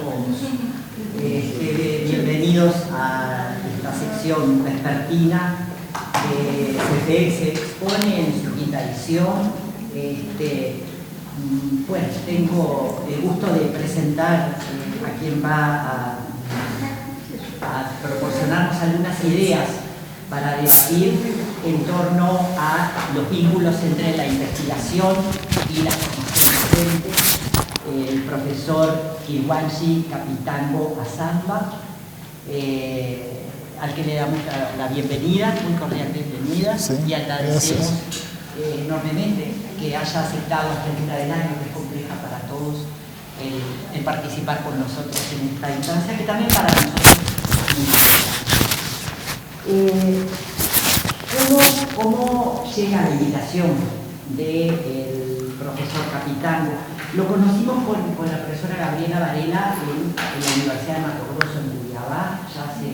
todos. Bienvenidos a esta sección vespertina que CFX expone en su quinta edición. Bueno, tengo el gusto de presentar a quien va a proporcionarnos algunas ideas para debatir en torno a los vínculos entre la investigación y la formación docente, el profesor Kiwanji Kapitango Asamba, al que le damos la bienvenida, muy cordial bienvenida, sí, y agradecemos enormemente que haya aceptado esta altura del año, que es compleja para todos, el participar con nosotros en esta instancia, que también para nosotros es muy importante. ¿Cómo llega la invitación del profesor Kapitango? Lo conocimos con la profesora Gabriela Varela en la Universidad de Mato Grosso, en Cuyabá, ya hace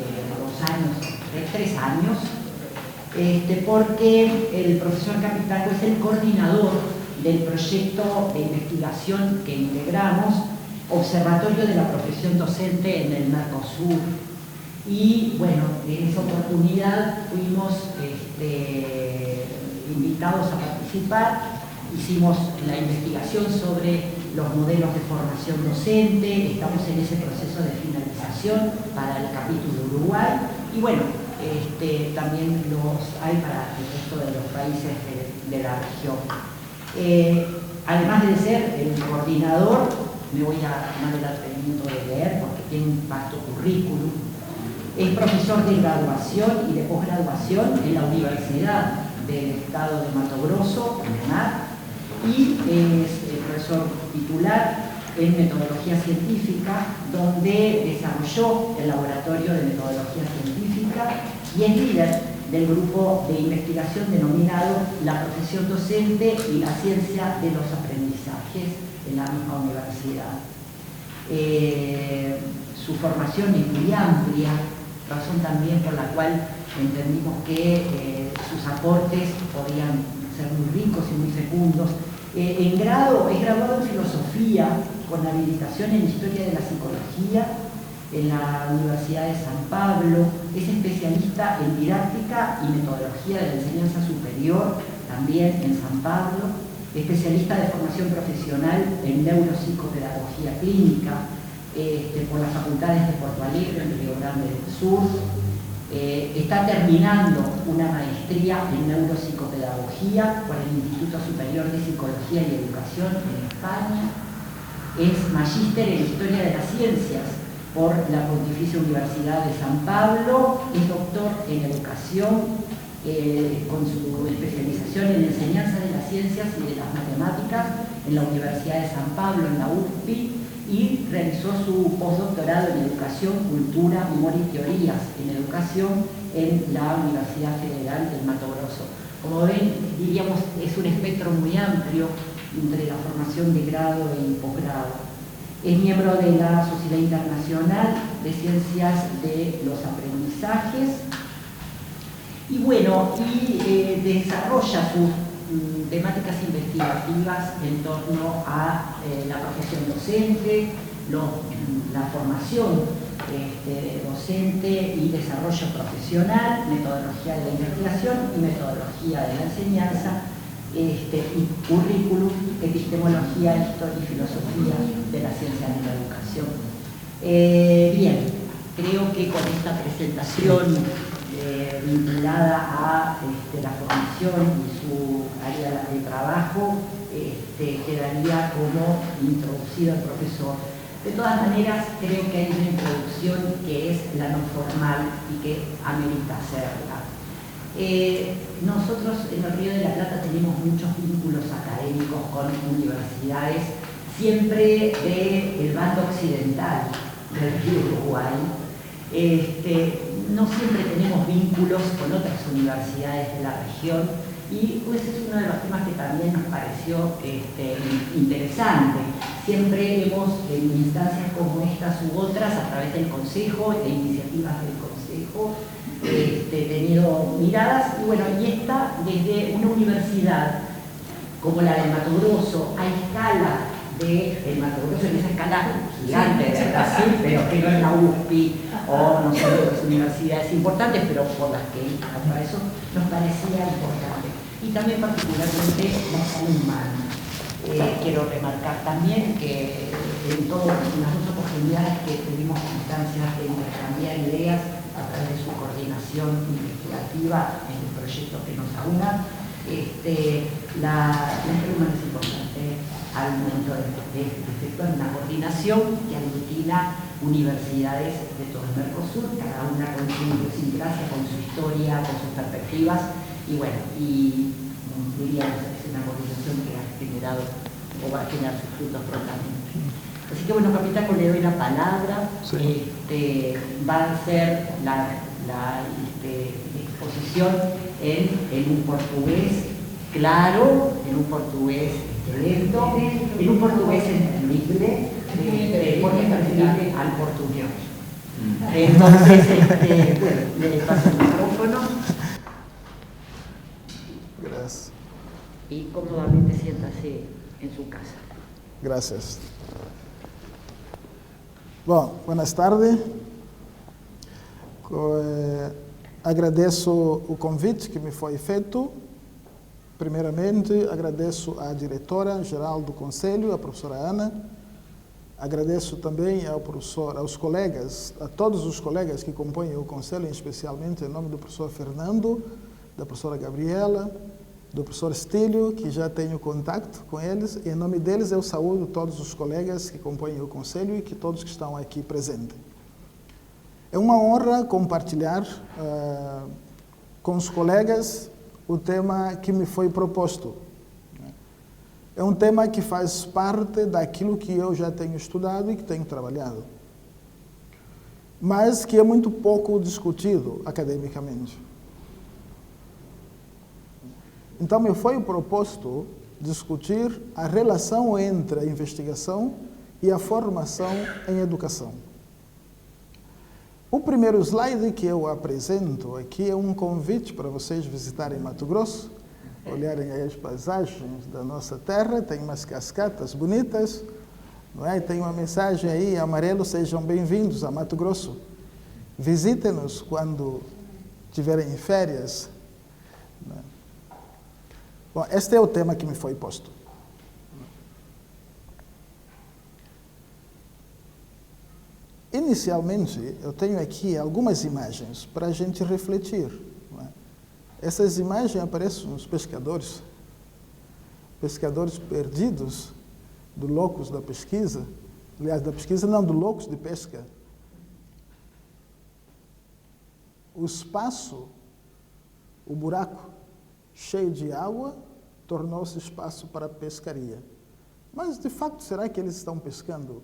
3 años, porque el profesor Kapitango es el coordinador del proyecto de investigación que integramos, Observatorio de la Profesión Docente en el Mercosur. Y bueno, en esa oportunidad fuimos invitados a participar. Hicimos la investigación sobre los modelos de formación docente, estamos en ese proceso de finalización para el capítulo Uruguay y bueno, también los hay para el resto de los países de la región. Además de ser el coordinador, me voy a tomar el atrevimiento de leer porque tiene un vasto currículum. Es profesor de graduación y de posgraduación en la Universidad del Estado de Mato Grosso, UNEMAR, y es profesor titular en metodología científica, donde desarrolló el laboratorio de metodología científica y es líder del grupo de investigación denominado La Profesión Docente y la Ciencia de los Aprendizajes en la misma universidad. Su formación es muy amplia, razón también por la cual entendimos que sus aportes podían ser muy ricos y muy fecundos. Es graduado en filosofía con habilitación en historia de la psicología en la Universidad de San Pablo, es especialista en didáctica y metodología de la enseñanza superior también en San Pablo, especialista de formación profesional en neuropsicopedagogía clínica por las facultades de Porto Alegre en Río Grande del Sur. Está terminando una maestría en neuropsicopedagogía por el Instituto Superior de Psicología y Educación en España. Es magíster en Historia de las Ciencias por la Pontificia Universidad de San Pablo. Es doctor en Educación con su especialización en Enseñanza de las Ciencias y de las Matemáticas en la Universidad de San Pablo, en la USPI, y realizó su postdoctorado en Educación, Cultura, Humor y Teorías en Educación en la Universidad Federal del Mato Grosso. Como ven, diríamos, es un espectro muy amplio entre la formación de grado y posgrado. Es miembro de la Sociedad Internacional de Ciencias de los Aprendizajes y bueno, desarrolla sus temáticas investigativas en torno a la profesión docente, la formación docente y desarrollo profesional, metodología de la investigación y metodología de la enseñanza, y currículum, epistemología, historia y filosofía de la ciencia de la educación. Bien, creo que con esta presentación vinculada a la formación y su área de trabajo, quedaría como introducido el profesor. De todas maneras, creo que hay una introducción que es la no formal y que amerita hacerla. Nosotros en el Río de la Plata tenemos muchos vínculos académicos con universidades, siempre del bando occidental del Río Uruguay. No siempre tenemos vínculos con otras universidades de la región y pues es uno de los temas que también nos pareció interesante. Siempre hemos, en instancias como estas u otras, a través del Consejo, de iniciativas del Consejo, tenido miradas, y bueno, y esta desde una universidad como la de Mato Grosso, a escala del Mato Grosso en esa escala gigante, ¿verdad? Sí, pero que no en la USP o no sé, otras universidades importantes, pero por las que para eso nos parecía importante. Y también particularmente la salud humana. Quiero remarcar también que en todas las dos oportunidades que tuvimos instancias de intercambiar ideas a través de su coordinación investigativa en el proyecto que nos aúna, la salud humana es importante al momento de efectuar una coordinación que aglutina universidades de todo el Mercosur, cada una con su idiosincrasia, con su historia, con sus perspectivas, y bueno, diríamos, es una coordinación que ha generado o va a generar sus frutos prontamente. Así que bueno, Capitaco, le doy la palabra. Sí. Va a ser la exposición en un portugués claro, en un portugués lento, en un portugués entendible, porque pertenece al portugués. Entonces, bueno, le paso el micrófono. Gracias. Y cómodamente siéntase en su casa. Gracias. Bom, buenas tardes. Agradeço o convite que me foi feito. Primeiramente, agradeço à diretora-geral do Conselho, a professora Ana. Agradeço também aos colegas, a todos os colegas que compõem o Conselho, especialmente em nome do professor Fernando, da professora Gabriela, do professor Estílio, que já tenho contato com eles. Em nome deles, eu saúdo todos os colegas que compõem o Conselho e que todos que estão aqui presentes. É uma honra compartilhar com os colegas o tema que me foi proposto. É um tema que faz parte daquilo que eu já tenho estudado e que tenho trabalhado, mas que é muito pouco discutido academicamente. Então, me foi proposto discutir a relação entre a investigação e a formação em educação. O primeiro slide que eu apresento aqui é um convite para vocês visitarem Mato Grosso, olharem as paisagens da nossa terra, tem umas cascatas bonitas, não é? Tem uma mensagem aí em amarelo: sejam bem-vindos a Mato Grosso. Visitem-nos quando tiverem férias. Não é? Bom, este é o tema que me foi posto. Inicialmente, eu tenho aqui algumas imagens para a gente refletir. Não é? Essas imagens aparecem nos pescadores perdidos do locus da pesquisa, aliás, da pesquisa não, do locus de pesca. O espaço, o buraco cheio de água, tornou-se espaço para pescaria. Mas, de fato, será que eles estão pescando?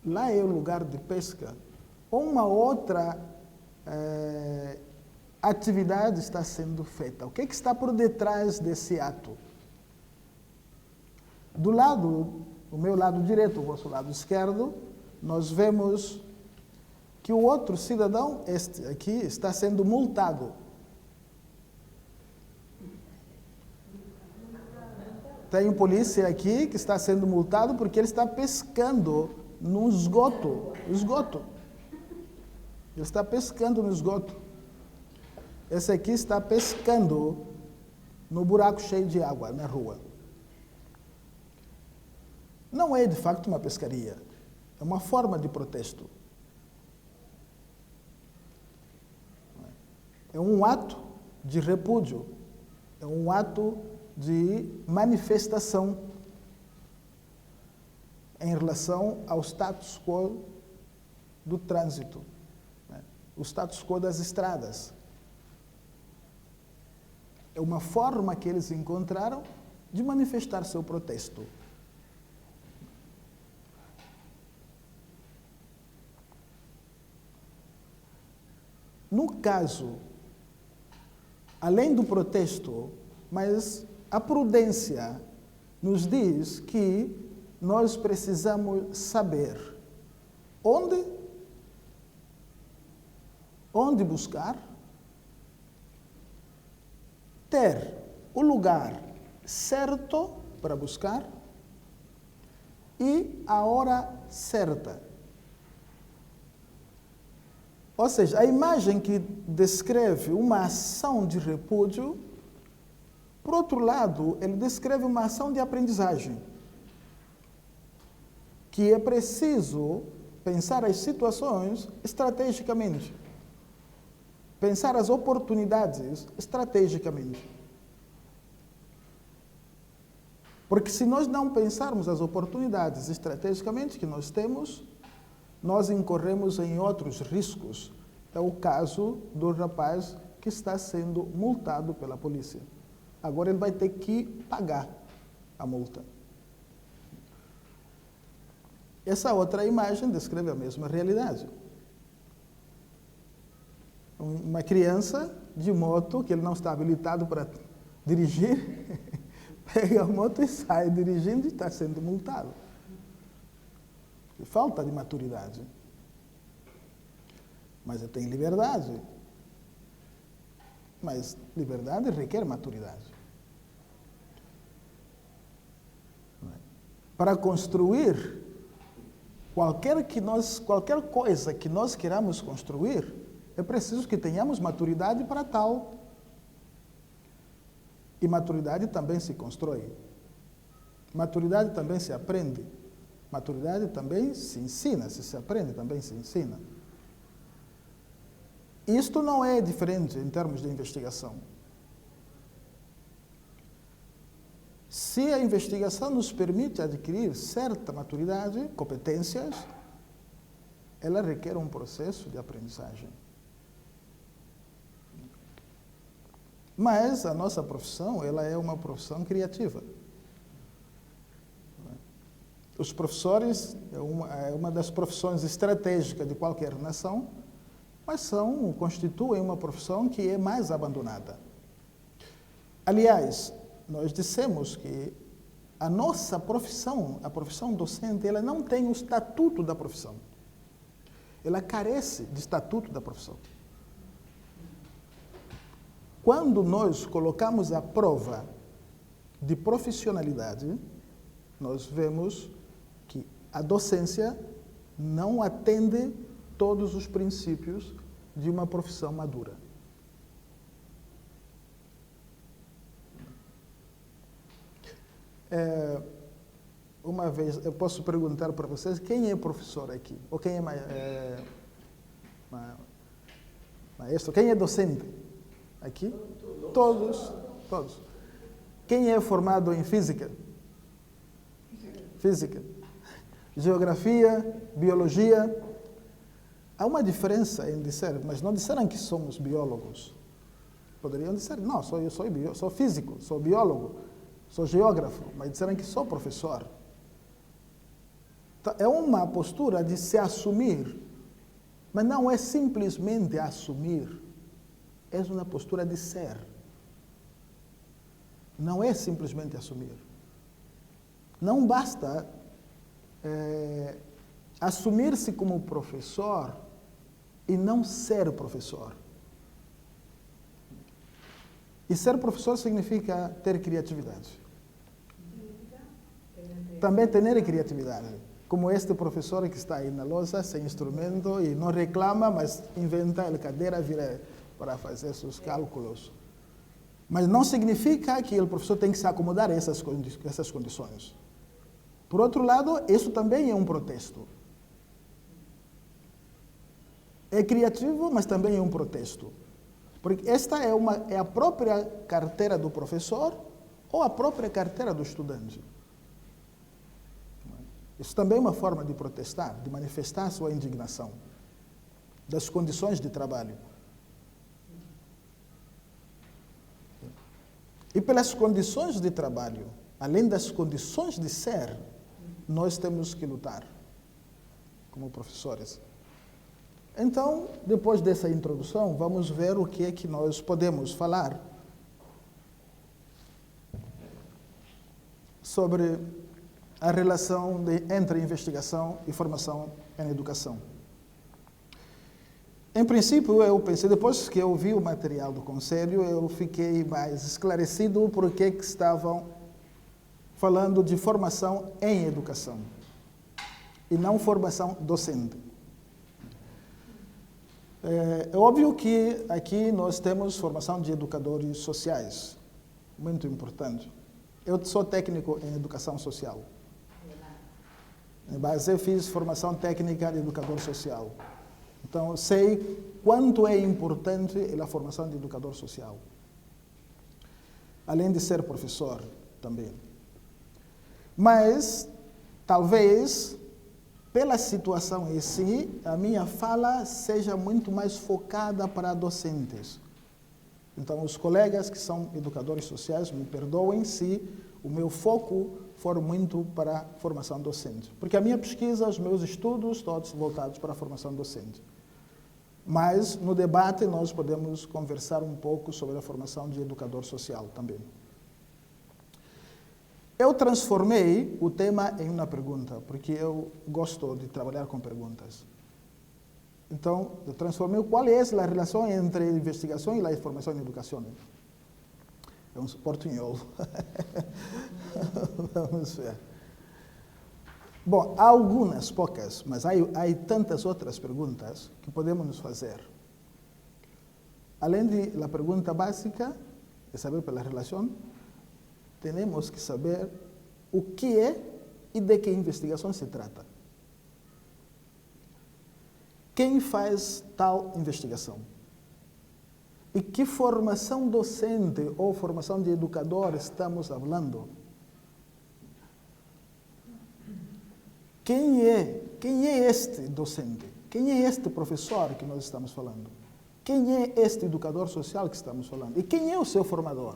Lá é o lugar de pesca. Ou uma outra atividade está sendo feita? O que está por detrás desse ato? Do lado, o meu lado direito, o vosso lado esquerdo, nós vemos que o outro cidadão, este aqui, está sendo multado. Tem um polícia aqui que está sendo multado porque ele está pescando no esgoto. Ele está pescando no esgoto. Esse aqui está pescando no buraco cheio de água, na rua. Não é, de facto, uma pescaria. É uma forma de protesto. É um ato de repúdio. É um ato de manifestação em relação ao status quo do trânsito, né? O status quo das estradas. É uma forma que eles encontraram de manifestar seu protesto. No caso, além do protesto, mas a prudência nos diz que nós precisamos saber onde buscar, ter o lugar certo para buscar e a hora certa. Ou seja, a imagem que descreve uma ação de repúdio, por outro lado, ele descreve uma ação de aprendizagem, que é preciso pensar as situações estrategicamente, pensar as oportunidades estrategicamente. Porque se nós não pensarmos as oportunidades estrategicamente que nós temos, nós incorremos em outros riscos. É o caso do rapaz que está sendo multado pela polícia. Agora ele vai ter que pagar a multa. Essa outra imagem descreve a mesma realidade. Uma criança de moto, que ele não está habilitado para dirigir, pega a moto e sai dirigindo e está sendo multado. Falta de maturidade. Mas ele tem liberdade. Mas liberdade requer maturidade. Para construir qualquer coisa que nós queiramos construir, é preciso que tenhamos maturidade para tal. E maturidade também se constrói. Maturidade também se aprende. Maturidade também se ensina. Se aprende, também se ensina. Isto não é diferente em termos de investigação. Se a investigação nos permite adquirir certa maturidade, competências, ela requer um processo de aprendizagem. Mas a nossa profissão, ela é uma profissão criativa. Os professores é uma das profissões estratégicas de qualquer nação, mas constituem uma profissão que é mais abandonada. Aliás, nós dissemos que a nossa profissão, a profissão docente, ela não tem o estatuto da profissão. Ela carece de estatuto da profissão. Quando nós colocamos a prova de profissionalidade, nós vemos que a docência não atende todos os princípios de uma profissão madura. Uma vez, eu posso perguntar para vocês, quem é professor aqui? Ou quem é maestro? Quem é docente aqui? Todos. Quem é formado em física? Física. Geografia, biologia. Há uma diferença em dizer, mas não disseram que somos biólogos. Poderiam dizer, não, eu sou físico, sou biólogo, sou geógrafo, mas disseram que sou professor. Então, é uma postura de se assumir, mas não é simplesmente assumir, é uma postura de ser. Não é simplesmente assumir. Não basta assumir-se como professor e não ser professor. E ser professor significa ter criatividade. Também ter criatividade. Como este professor que está aí na lousa, sem instrumento, e não reclama, mas inventa a cadeira, vira para fazer seus cálculos. Mas não significa que o professor tem que se acomodar a essas condições. Por outro lado, isso também é um protesto. É criativo, mas também é um protesto. Porque esta é a própria carteira do professor ou a própria carteira do estudante. Isso também é uma forma de protestar, de manifestar sua indignação das condições de trabalho. E pelas condições de trabalho, além das condições de ser, nós temos que lutar como professores. Então, depois dessa introdução, vamos ver o que é que nós podemos falar sobre a relação entre investigação e formação em educação. Em princípio, eu pensei, depois que eu vi o material do Conselho, eu fiquei mais esclarecido por que estavam falando de formação em educação e não formação docente. É óbvio que aqui nós temos formação de educadores sociais, muito importante. Eu sou técnico em educação social. Mas eu fiz formação técnica de educador social. Então, sei quanto é importante a formação de educador social. Além de ser professor também. Mas, talvez, pela situação em si, a minha fala seja muito mais focada para docentes. Então, os colegas que são educadores sociais, me perdoem se o meu foco for muito para a formação docente. Porque a minha pesquisa, os meus estudos, todos voltados para a formação docente. Mas, no debate, nós podemos conversar um pouco sobre a formação de educador social também. Eu transformei o tema em uma pergunta, porque eu gosto de trabalhar com perguntas. Então, eu transformei qual é a relação entre a investigação e a formação em educação. É um portunhol. Vamos ver. Bom, há algumas, poucas, mas há tantas outras perguntas que podemos nos fazer. Além da pergunta básica, de saber pela relação, temos que saber o que é e de que investigação se trata. Quem faz tal investigação? E que formação docente ou formação de educador estamos falando? Quem é este docente? Quem é este professor que nós estamos falando? Quem é este educador social que estamos falando? E quem é o seu formador?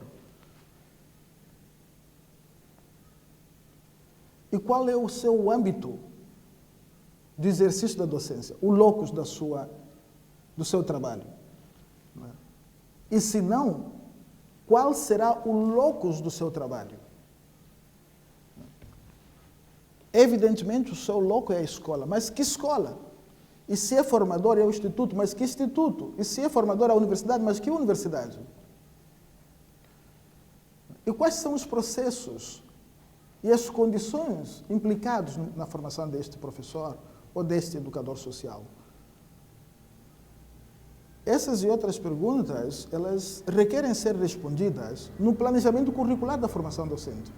E qual é o seu âmbito de exercício da docência? O locus do seu trabalho? E se não, qual será o locus do seu trabalho? Evidentemente, o seu locus é a escola. Mas que escola? E se é formador, é o instituto. Mas que instituto? E se é formador, é a universidade. Mas que universidade? E quais são os processos e as condições implicadas na formação deste professor ou deste educador social? Essas e outras perguntas, elas requerem ser respondidas no planejamento curricular da formação docente.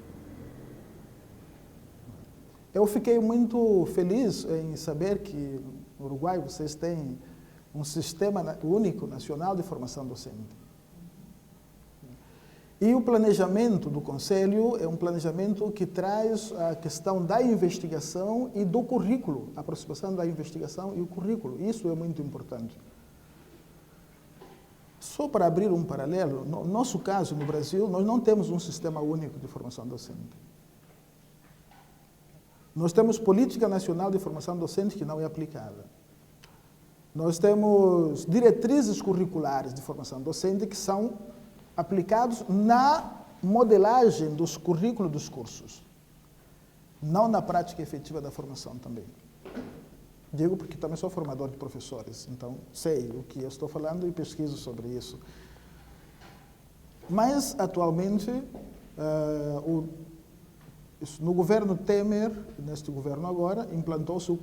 Eu fiquei muito feliz em saber que no Uruguai vocês têm um sistema único nacional de formação docente. E o planejamento do Conselho é um planejamento que traz a questão da investigação e do currículo, a aproximação da investigação e o currículo. Isso é muito importante. Só para abrir um paralelo, no nosso caso, no Brasil, nós não temos um sistema único de formação docente. Nós temos política nacional de formação docente que não é aplicada. Nós temos diretrizes curriculares de formação docente que são aplicados na modelagem dos currículos dos cursos, não na prática efetiva da formação também. Digo porque também sou formador de professores, então sei o que eu estou falando e pesquiso sobre isso. Mas, atualmente, no governo Temer, neste governo agora, implantou-se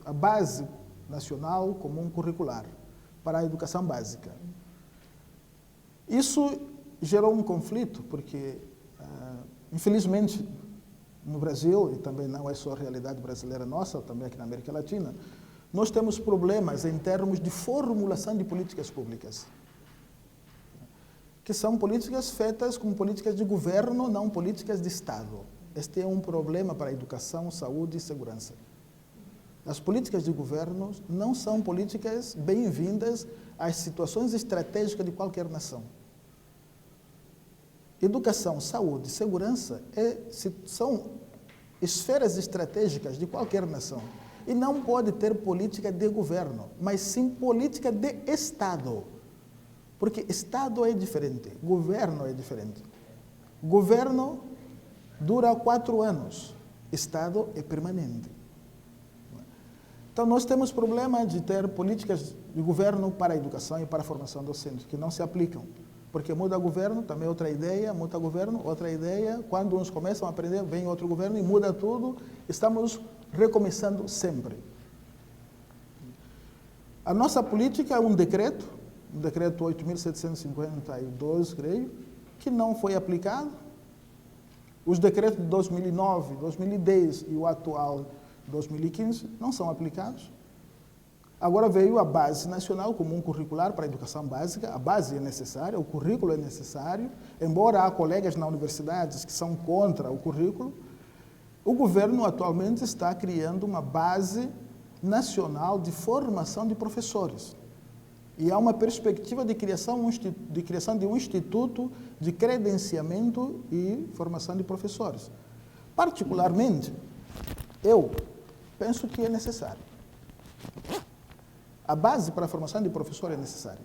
a Base Nacional Comum Curricular para a educação básica. Isso gerou um conflito, porque, infelizmente, no Brasil, e também não é só a realidade brasileira nossa, também aqui na América Latina, nós temos problemas em termos de formulação de políticas públicas, que são políticas feitas como políticas de governo, não políticas de Estado. Este é um problema para a educação, saúde e segurança. As políticas de governo não são políticas bem-vindas às situações estratégicas de qualquer nação. Educação, saúde e segurança são esferas estratégicas de qualquer nação. E não pode ter política de governo, mas sim política de Estado. Porque Estado é diferente, governo é diferente. Governo dura 4 anos, Estado é permanente. Então, nós temos problema de ter políticas de governo para a educação e para a formação docente, que não se aplicam. porque muda governo, também outra ideia, muda governo, outra ideia. Quando uns começam a aprender, vem outro governo e muda tudo. Estamos recomeçando sempre. A nossa política é um decreto 8.752, creio, que não foi aplicado. Os decretos de 2009, 2010 e o atual 2015 não são aplicados. Agora veio a Base Nacional Comum Curricular para a Educação Básica. A base é necessária, o currículo é necessário, embora há colegas na universidade que são contra o currículo. O governo atualmente está criando uma base nacional de formação de professores. E há uma perspectiva de criação de um instituto de credenciamento e formação de professores. Particularmente, eu penso que é necessário. A base para a formação de professor é necessária.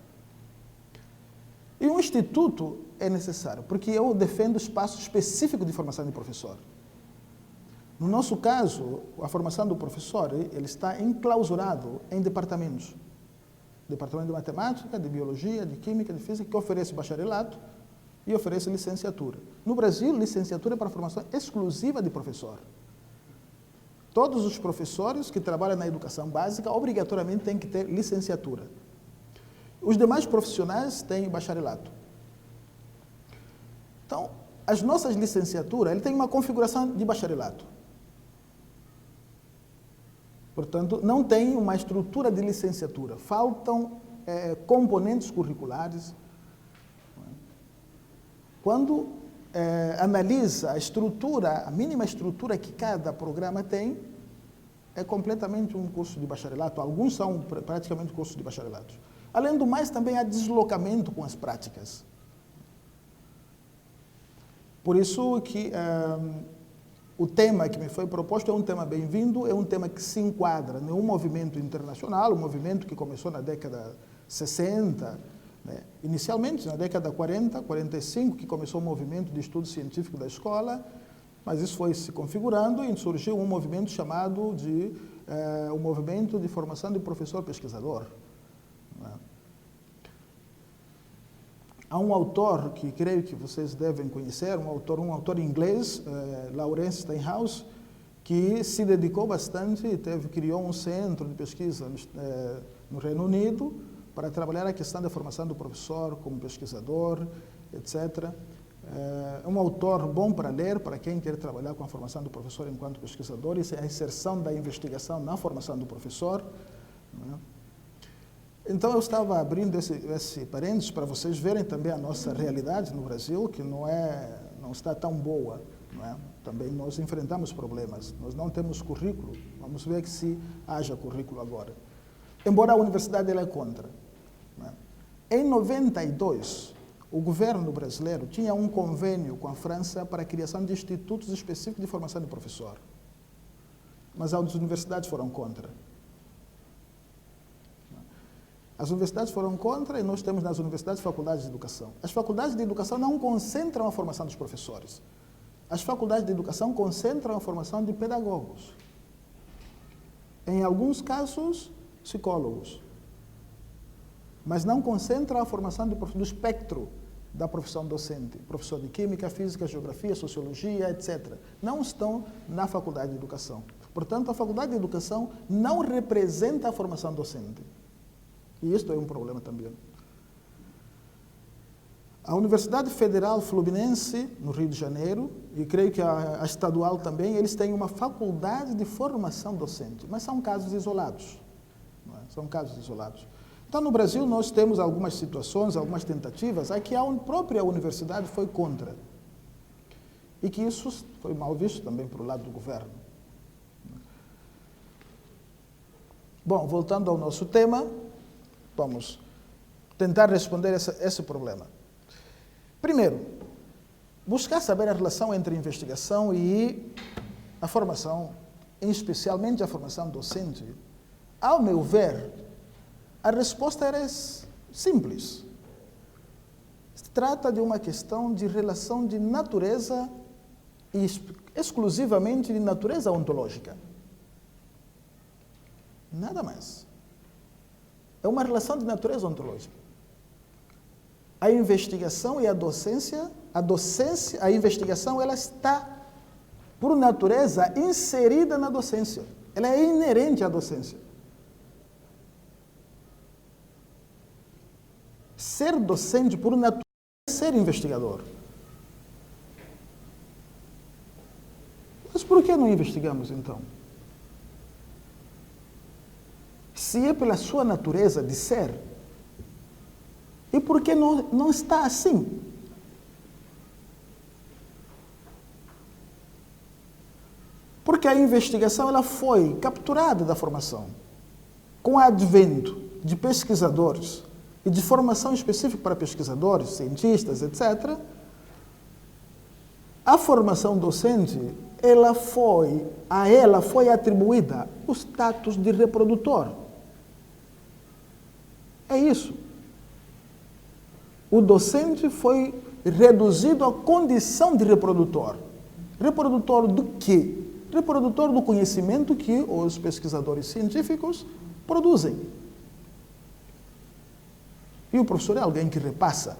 E um instituto é necessário, porque eu defendo espaço específico de formação de professor. No nosso caso, a formação do professor ele está enclausurado em departamentos. Departamento de Matemática, de Biologia, de Química, de Física, que oferece bacharelato e oferece licenciatura. No Brasil, licenciatura é para formação exclusiva de professor. Todos os professores que trabalham na educação básica, obrigatoriamente, têm que ter licenciatura. Os demais profissionais têm bacharelato. Então, as nossas licenciaturas têm uma configuração de bacharelato. Portanto, não tem uma estrutura de licenciatura. Faltam componentes curriculares. Quando analisa a estrutura, a mínima estrutura que cada programa tem, é completamente um curso de bacharelato. Alguns são praticamente cursos de bacharelato. Além do mais, também há deslocamento com as práticas. Por isso que o tema que me foi proposto é um tema bem-vindo, é um tema que se enquadra em um movimento internacional, um movimento que começou na década 60, né? Inicialmente na década 40, 45, que começou o movimento de estudo científico da escola, mas isso foi se configurando e surgiu um movimento chamado de o movimento de formação de professor-pesquisador. Né? Há um autor que creio que vocês devem conhecer, um autor inglês, Lawrence Steinhaus, que se dedicou bastante e criou um centro de pesquisa no Reino Unido para trabalhar a questão da formação do professor como pesquisador, etc. É um autor bom para ler, para quem quer trabalhar com a formação do professor enquanto pesquisador, e a inserção da investigação na formação do professor. Né? Então, eu estava abrindo esse parênteses para vocês verem também a nossa realidade no Brasil, que não está tão boa. Não é? Também nós enfrentamos problemas. Nós não temos currículo. Vamos ver se haja currículo agora. Embora a universidade ela é contra. Não é? Em 92, o governo brasileiro tinha um convênio com a França para a criação de institutos específicos de formação de professor. Mas as universidades foram contra. As universidades foram contra e nós temos nas universidades faculdades de educação. As faculdades de educação não concentram a formação dos professores. As faculdades de educação concentram a formação de pedagogos. Em alguns casos, psicólogos. Mas não concentram a formação do espectro da profissão docente. Professor de Química, Física, Geografia, Sociologia, etc. Não estão na faculdade de educação. Portanto, a faculdade de educação não representa a formação docente. E isto é um problema também. A Universidade Federal Fluminense, no Rio de Janeiro, e creio que a estadual também, eles têm uma faculdade de formação docente, mas são casos isolados. Não é? São casos isolados. Então, no Brasil, nós temos algumas situações, algumas tentativas, a que a própria universidade foi contra. E que isso foi mal visto também pelo lado do governo. Bom, voltando ao nosso tema, vamos tentar responder esse problema. Primeiro, buscar saber a relação entre a investigação e a formação, especialmente a formação docente. Ao meu ver, a resposta era simples. Se trata de uma questão de relação de natureza e exclusivamente de natureza ontológica. Nada mais. É uma relação de natureza ontológica. a investigação e a investigação ela está, por natureza, inserida na docência. Ela é inerente à docência. Ser docente, por natureza, é ser investigador. Mas por que não investigamos, então? Se é pela sua natureza de ser, e por que não está assim? Porque a investigação ela foi capturada da formação. Com o advento de pesquisadores e de formação específica para pesquisadores, cientistas, etc., a formação docente a ela foi atribuída o status de reprodutor. É isso. O docente foi reduzido à condição de reprodutor. Reprodutor do quê? Reprodutor do conhecimento que os pesquisadores científicos produzem. E o professor é alguém que repassa.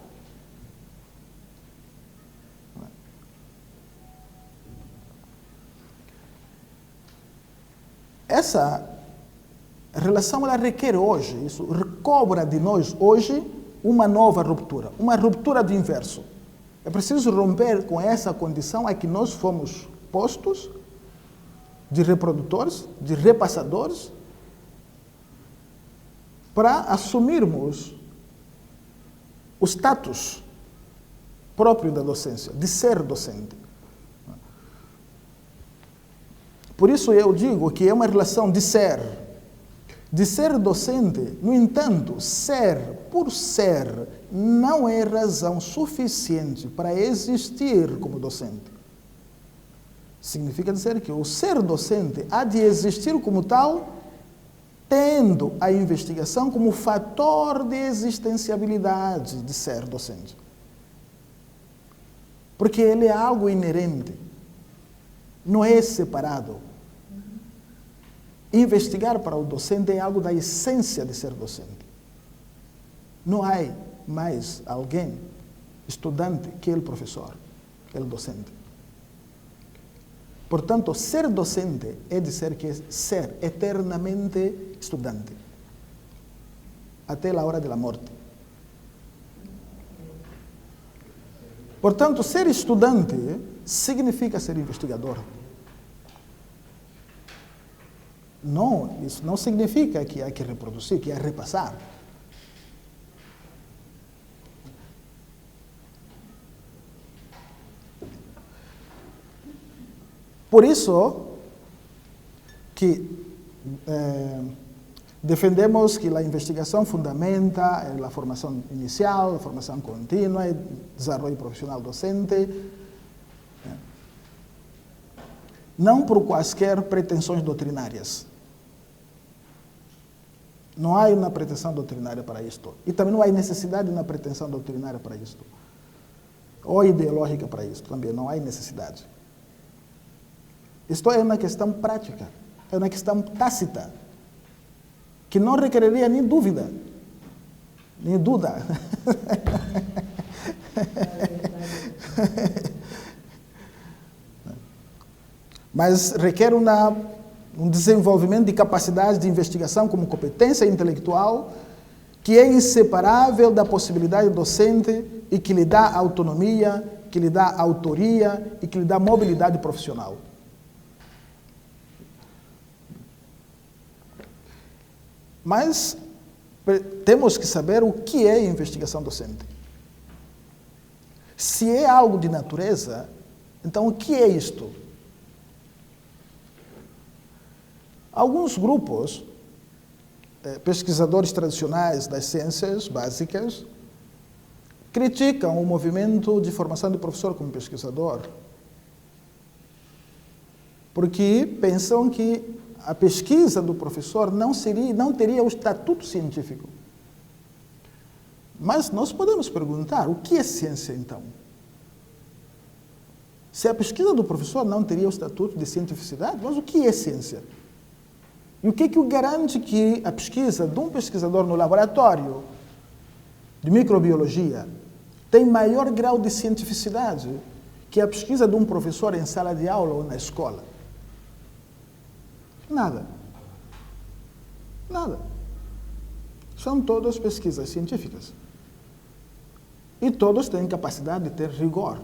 Essa relação ela requer hoje, isso recobra de nós hoje uma nova ruptura, uma ruptura de inverso. É preciso romper com essa condição a que nós fomos postos de reprodutores, de repassadores, para assumirmos o status próprio da docência, de ser docente. Por isso eu digo que é uma relação de ser docente. No entanto, ser por ser não é razão suficiente para existir como docente. Significa dizer que o ser docente há de existir como tal, tendo a investigação como fator de existenciabilidade de ser docente. Porque ele é algo inerente, não é separado. Investigar para o docente é algo da essência de ser docente. Não há mais alguém, estudante, que ele professor, ele docente. Portanto, ser docente é dizer que é ser eternamente estudante, até a hora da morte. Portanto, ser estudante significa ser investigador. Não, isso não significa que há que reproduzir, que há que repassar. Por isso que defendemos que a investigação fundamenta a formação inicial, a formação contínua, o desenvolvimento profissional docente, não por quaisquer pretensões doutrinárias. Não há uma pretensão doutrinária para isto. E também não há necessidade de uma pretensão doutrinária para isto. Ou ideológica para isto, também não há necessidade. Isto é uma questão prática, é uma questão tácita, que não requereria nem dúvida, nem dúvida. Mas requer um desenvolvimento de capacidade de investigação como competência intelectual que é inseparável da possibilidade docente e que lhe dá autonomia, que lhe dá autoria e que lhe dá mobilidade profissional. Mas temos que saber o que é investigação docente. Se é algo de natureza, então o que é isto? Alguns grupos, pesquisadores tradicionais das ciências básicas, criticam o movimento de formação de professor como pesquisador, porque pensam que a pesquisa do professor não teria o estatuto científico. Mas nós podemos perguntar, o que é ciência então? Se a pesquisa do professor não teria o estatuto de cientificidade, mas o que é ciência? E o que o garante que a pesquisa de um pesquisador no laboratório de microbiologia tem maior grau de cientificidade que a pesquisa de um professor em sala de aula ou na escola? Nada. Nada. São todas pesquisas científicas. E todos têm capacidade de ter rigor.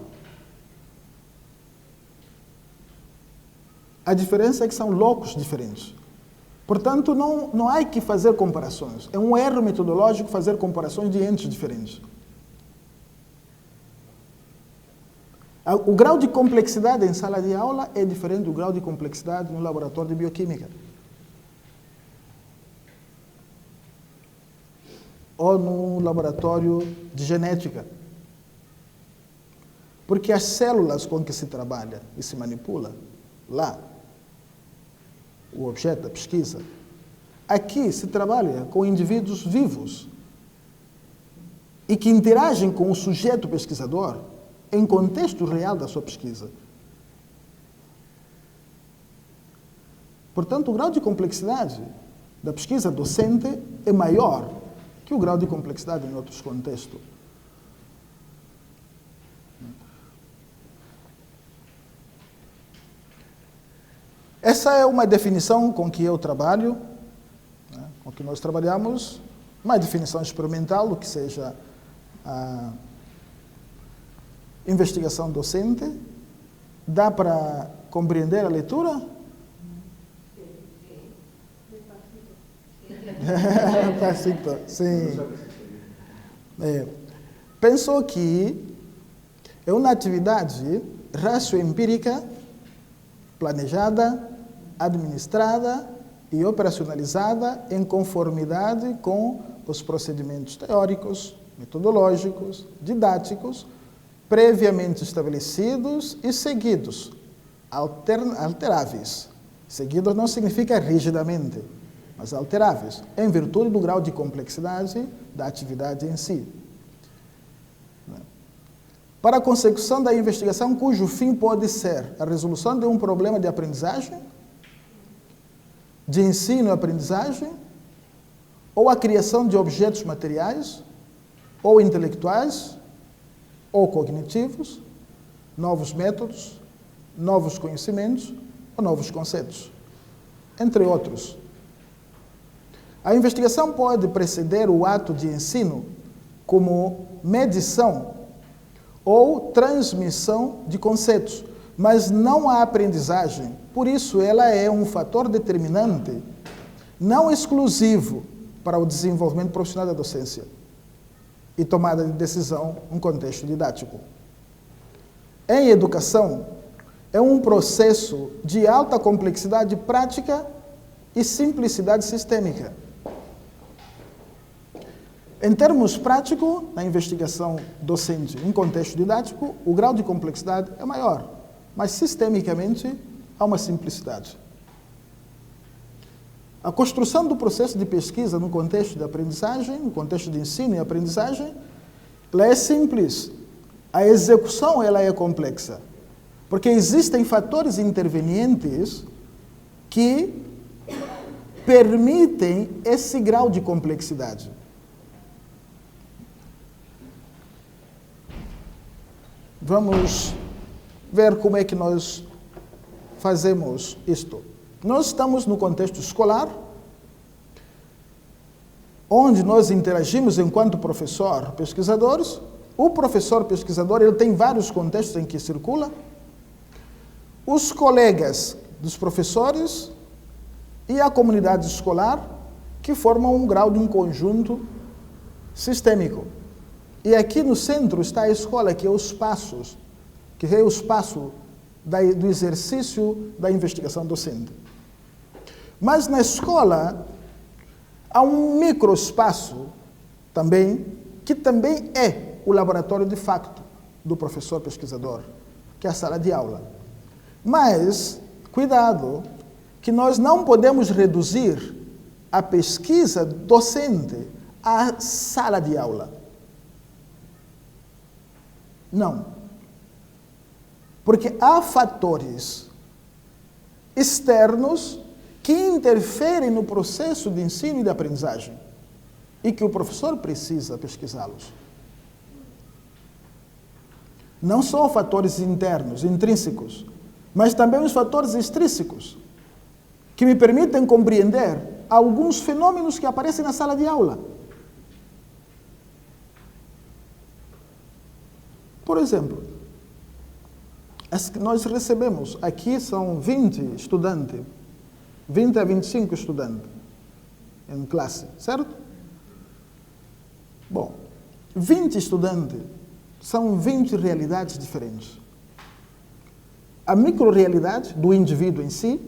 A diferença é que são locos diferentes. Portanto, não há que fazer comparações. É um erro metodológico fazer comparações de entes diferentes. O grau de complexidade em sala de aula é diferente do grau de complexidade no laboratório de bioquímica. Ou no laboratório de genética. Porque as células com que se trabalha e se manipula, lá, o objeto da pesquisa, aqui se trabalha com indivíduos vivos e que interagem com o sujeito pesquisador em contexto real da sua pesquisa. Portanto, o grau de complexidade da pesquisa docente é maior que o grau de complexidade em outros contextos. Essa é uma definição com que eu trabalho, com que nós trabalhamos, uma definição experimental do que seja a investigação docente. Dá para compreender a leitura? Sim. Penso que é uma atividade ratioempírica, planejada, administrada e operacionalizada em conformidade com os procedimentos teóricos, metodológicos, didáticos, previamente estabelecidos e seguidos, alteráveis. Seguidos não significa rigidamente, mas alteráveis, em virtude do grau de complexidade da atividade em si. Para a consecução da investigação cujo fim pode ser a resolução de um problema de aprendizagem, de ensino e aprendizagem, ou a criação de objetos materiais, ou intelectuais, ou cognitivos, novos métodos, novos conhecimentos ou novos conceitos, entre outros. A investigação pode preceder o ato de ensino como medição ou transmissão de conceitos, mas não a aprendizagem. Por isso, ela é um fator determinante, não exclusivo, para o desenvolvimento profissional da docência e tomada de decisão em contexto didático. Em educação, é um processo de alta complexidade prática e simplicidade sistêmica. Em termos práticos, na investigação docente em contexto didático, o grau de complexidade é maior, mas sistemicamente há uma simplicidade. A construção do processo de pesquisa no contexto de aprendizagem, no contexto de ensino e aprendizagem, ela é simples. A execução ela é complexa, porque existem fatores intervenientes que permitem esse grau de complexidade. Vamos ver como é que nós fazemos isto. Nós estamos no contexto escolar, onde nós interagimos enquanto professor, pesquisadores. O professor pesquisador ele tem vários contextos em que circula. Os colegas dos professores e a comunidade escolar, que formam um grau de um conjunto sistêmico. E aqui no centro está a escola, que é o espaço do exercício da investigação docente. Mas na escola há um microespaço também, que também é o laboratório de facto do professor pesquisador, que é a sala de aula. Mas, cuidado, que nós não podemos reduzir a pesquisa docente à sala de aula. Não. Porque há fatores externos que interferem no processo de ensino e de aprendizagem e que o professor precisa pesquisá-los. Não só fatores internos, intrínsecos, mas também os fatores extrínsecos, que me permitem compreender alguns fenômenos que aparecem na sala de aula. Por exemplo, as que nós recebemos aqui são 20 estudantes, 20 a 25 estudantes em classe, certo? Bom, 20 estudantes são 20 realidades diferentes. A micro-realidade do indivíduo em si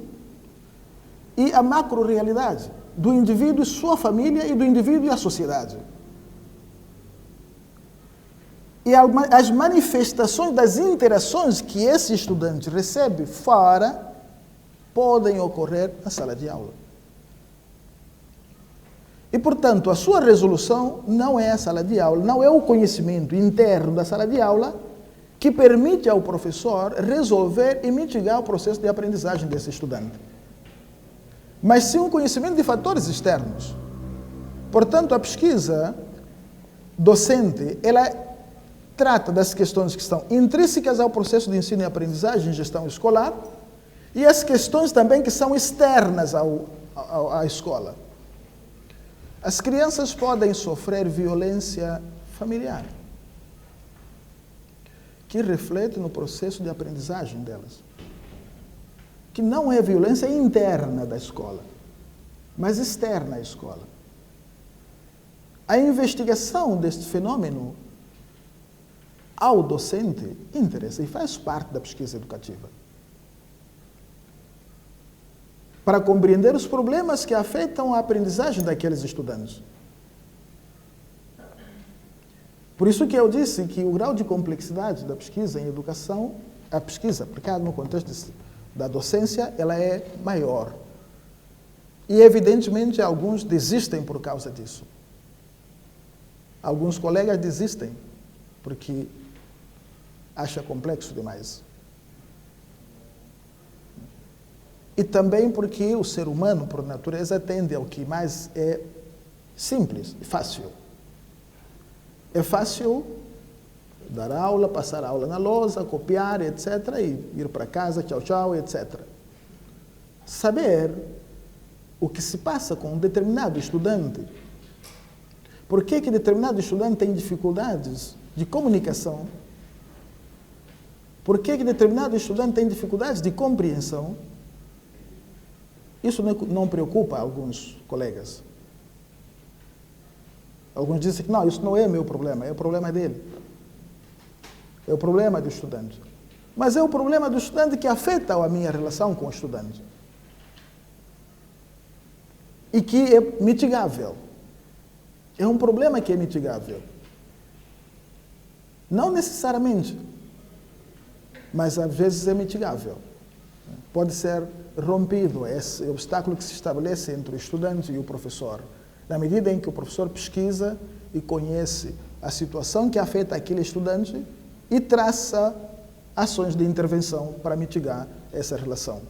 e a macro-realidade do indivíduo e sua família e do indivíduo e a sociedade. E as manifestações das interações que esse estudante recebe fora podem ocorrer na sala de aula. E, portanto, a sua resolução não é a sala de aula, não é o conhecimento interno da sala de aula que permite ao professor resolver e mitigar o processo de aprendizagem desse estudante. Mas sim um conhecimento de fatores externos. Portanto, a pesquisa docente, ela trata das questões que estão intrínsecas ao processo de ensino e aprendizagem, gestão escolar, e as questões também que são externas à escola. As crianças podem sofrer violência familiar, que reflete no processo de aprendizagem delas, que não é violência interna da escola, mas externa à escola. A investigação deste fenômeno ao docente interessa e faz parte da pesquisa educativa, para compreender os problemas que afetam a aprendizagem daqueles estudantes. Por isso que eu disse que o grau de complexidade da pesquisa em educação, a pesquisa aplicada no contexto da docência, ela é maior. E, evidentemente, alguns desistem por causa disso. Alguns colegas desistem porque acham complexo demais. E também porque o ser humano, por natureza, tende ao que mais é simples e fácil. É fácil dar aula, passar a aula na lousa, copiar, etc., e ir para casa, tchau, tchau, etc. Saber o que se passa com um determinado estudante, por que determinado estudante tem dificuldades de comunicação, por que determinado estudante tem dificuldades de compreensão, isso não preocupa alguns colegas. Alguns dizem que não, isso não é meu problema, é o problema dele. É o problema do estudante. Mas é o problema do estudante que afeta a minha relação com o estudante. E que é mitigável. É um problema que é mitigável. Não necessariamente, mas às vezes é mitigável. Pode ser rompido esse obstáculo que se estabelece entre o estudante e o professor, na medida em que o professor pesquisa e conhece a situação que afeta aquele estudante e traça ações de intervenção para mitigar essa relação.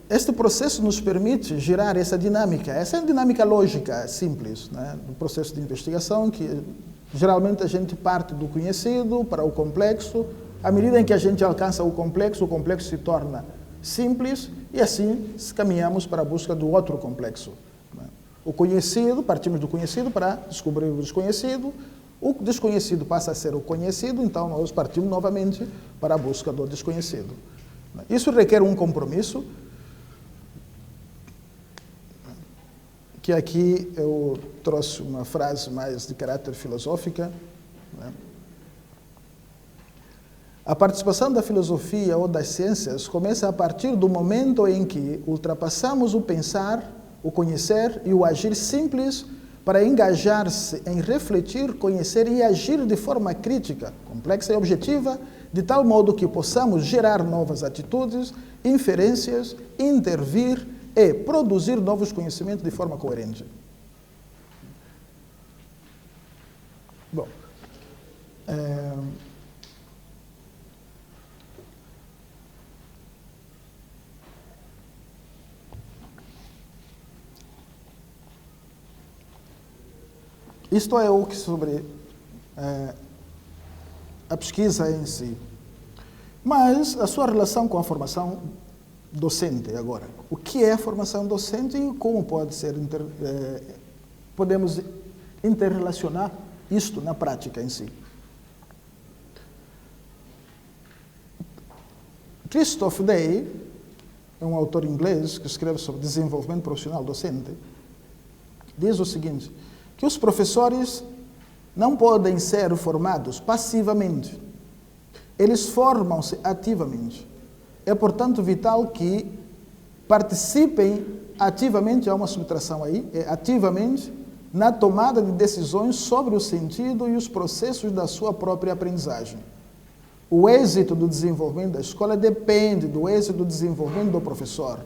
Este processo nos permite gerar essa dinâmica lógica simples, né, do processo de investigação, que geralmente a gente parte do conhecido para o complexo. À medida em que a gente alcança o complexo se torna simples e assim caminhamos para a busca do outro complexo. O conhecido, partimos do conhecido para descobrir o desconhecido, o desconhecido passa a ser o conhecido, então nós partimos novamente para a busca do desconhecido. Isso requer um compromisso, que aqui eu trouxe uma frase mais de caráter filosófica, né? A participação da filosofia ou das ciências começa a partir do momento em que ultrapassamos o pensar, o conhecer e o agir simples para engajar-se em refletir, conhecer e agir de forma crítica, complexa e objetiva, de tal modo que possamos gerar novas atitudes, inferências, intervir e produzir novos conhecimentos de forma coerente. Bom, isto é o que sobre a pesquisa em si. Mas a sua relação com a formação docente agora. O que é a formação docente e como pode ser podemos interrelacionar isto na prática em si. Christoph Day é um autor inglês que escreve sobre desenvolvimento profissional docente. Diz o seguinte, que os professores não podem ser formados passivamente. Eles formam-se ativamente. É, portanto, vital que participem ativamente, há uma subtração aí, ativamente, na tomada de decisões sobre o sentido e os processos da sua própria aprendizagem. O êxito do desenvolvimento da escola depende do êxito do desenvolvimento do professor.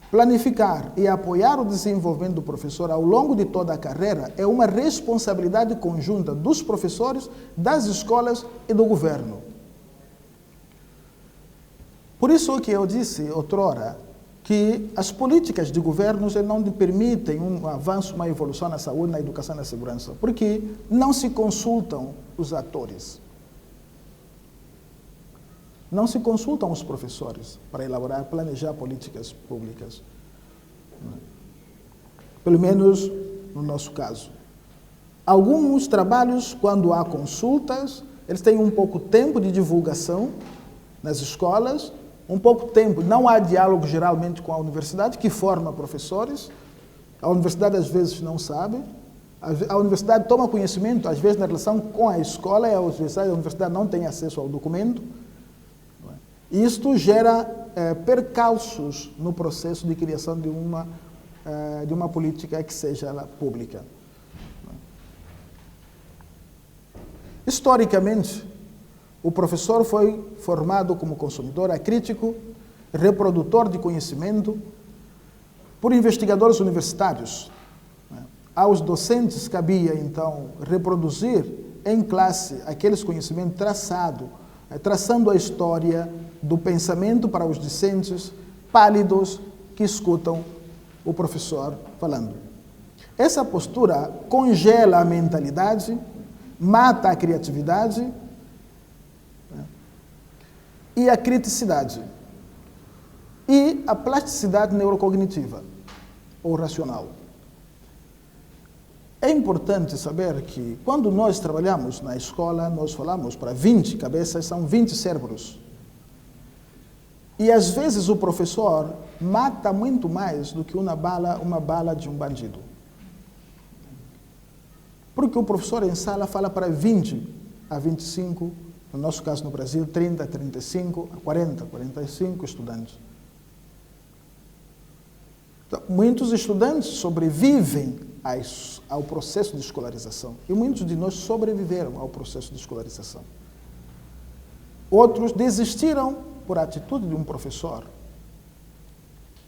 Planificar e apoiar o desenvolvimento do professor ao longo de toda a carreira é uma responsabilidade conjunta dos professores, das escolas e do governo. Por isso que eu disse outrora que as políticas de governos não permitem um avanço, uma evolução na saúde, na educação e na segurança, porque não se consultam os atores. Não se consultam os professores para elaborar, planejar políticas públicas. Pelo menos no nosso caso. Alguns trabalhos, quando há consultas, eles têm um pouco tempo de divulgação nas escolas, um pouco tempo, não há diálogo geralmente com a universidade, que forma professores. A universidade às vezes não sabe. A universidade toma conhecimento, às vezes, na relação com a escola, e a universidade não tem acesso ao documento. Isto gera percalços no processo de criação de uma política que seja pública. Historicamente, o professor foi formado como consumidor acrítico, reprodutor de conhecimento, por investigadores universitários. Aos docentes cabia, então, reproduzir em classe aqueles conhecimentos traçando a história do pensamento para os discentes pálidos que escutam o professor falando. Essa postura congela a mentalidade, mata a criatividade e a criticidade e a plasticidade neurocognitiva ou racional. É importante saber que quando nós trabalhamos na escola, nós falamos para 20 cabeças, são 20 cérebros. E às vezes o professor mata muito mais do que uma bala de um bandido. Porque o professor em sala fala para 20 a 25, no nosso caso no Brasil, 30 a 35, a 40 a 45 estudantes. Então, muitos estudantes sobrevivem ao processo de escolarização. E muitos de nós sobreviveram ao processo de escolarização. Outros desistiram por atitude de um professor,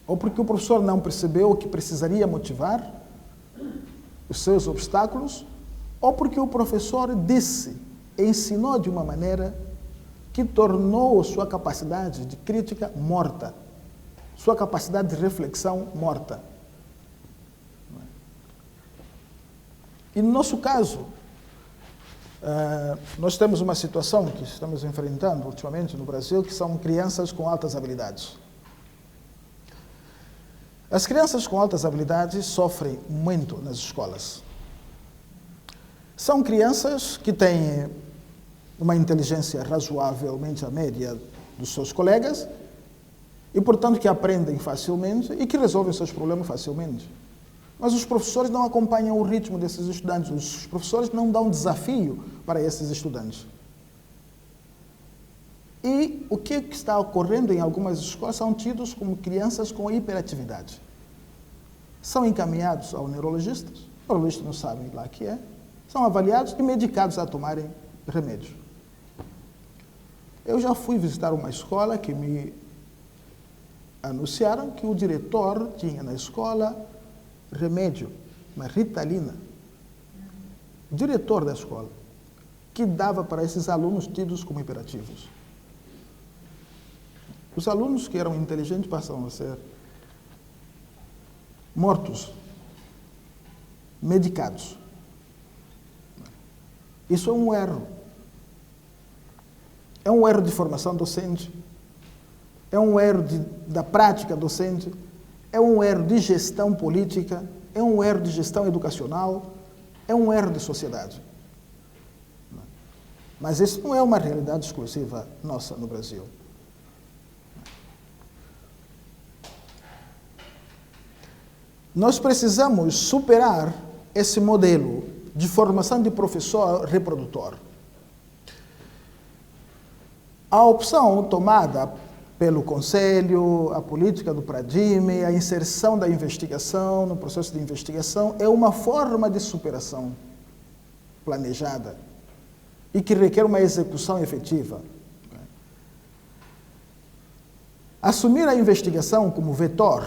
ou porque o professor não percebeu que precisaria motivar os seus obstáculos, ou porque o professor ensinou de uma maneira que tornou sua capacidade de crítica morta, sua capacidade de reflexão morta. E no nosso caso, nós temos uma situação que estamos enfrentando ultimamente no Brasil, que são crianças com altas habilidades. As crianças com altas habilidades sofrem muito nas escolas. São crianças que têm uma inteligência razoavelmente à média dos seus colegas e, portanto, que aprendem facilmente e que resolvem seus problemas facilmente. Mas os professores não acompanham o ritmo desses estudantes, os professores não dão desafio para esses estudantes. E o que está ocorrendo em algumas escolas são tidos como crianças com hiperatividade. São encaminhados ao neurologista, os neurologistas não sabem lá o que é, são avaliados e medicados a tomarem remédios. Eu já fui visitar uma escola que me anunciaram que o diretor tinha na escola remédio, uma Ritalina, o diretor da escola, que dava para esses alunos tidos como hiperativos. Os alunos que eram inteligentes passam a ser mortos, medicados. Isso é um erro. É um erro de formação docente, é um erro da prática docente, é um erro de gestão política, é um erro de gestão educacional, é um erro de sociedade. Mas isso não é uma realidade exclusiva nossa no Brasil. Nós precisamos superar esse modelo de formação de professor reprodutor. A opção tomada pelo Conselho, a política do Pradime, a inserção da investigação no processo de investigação é uma forma de superação planejada e que requer uma execução efetiva. Assumir a investigação como vetor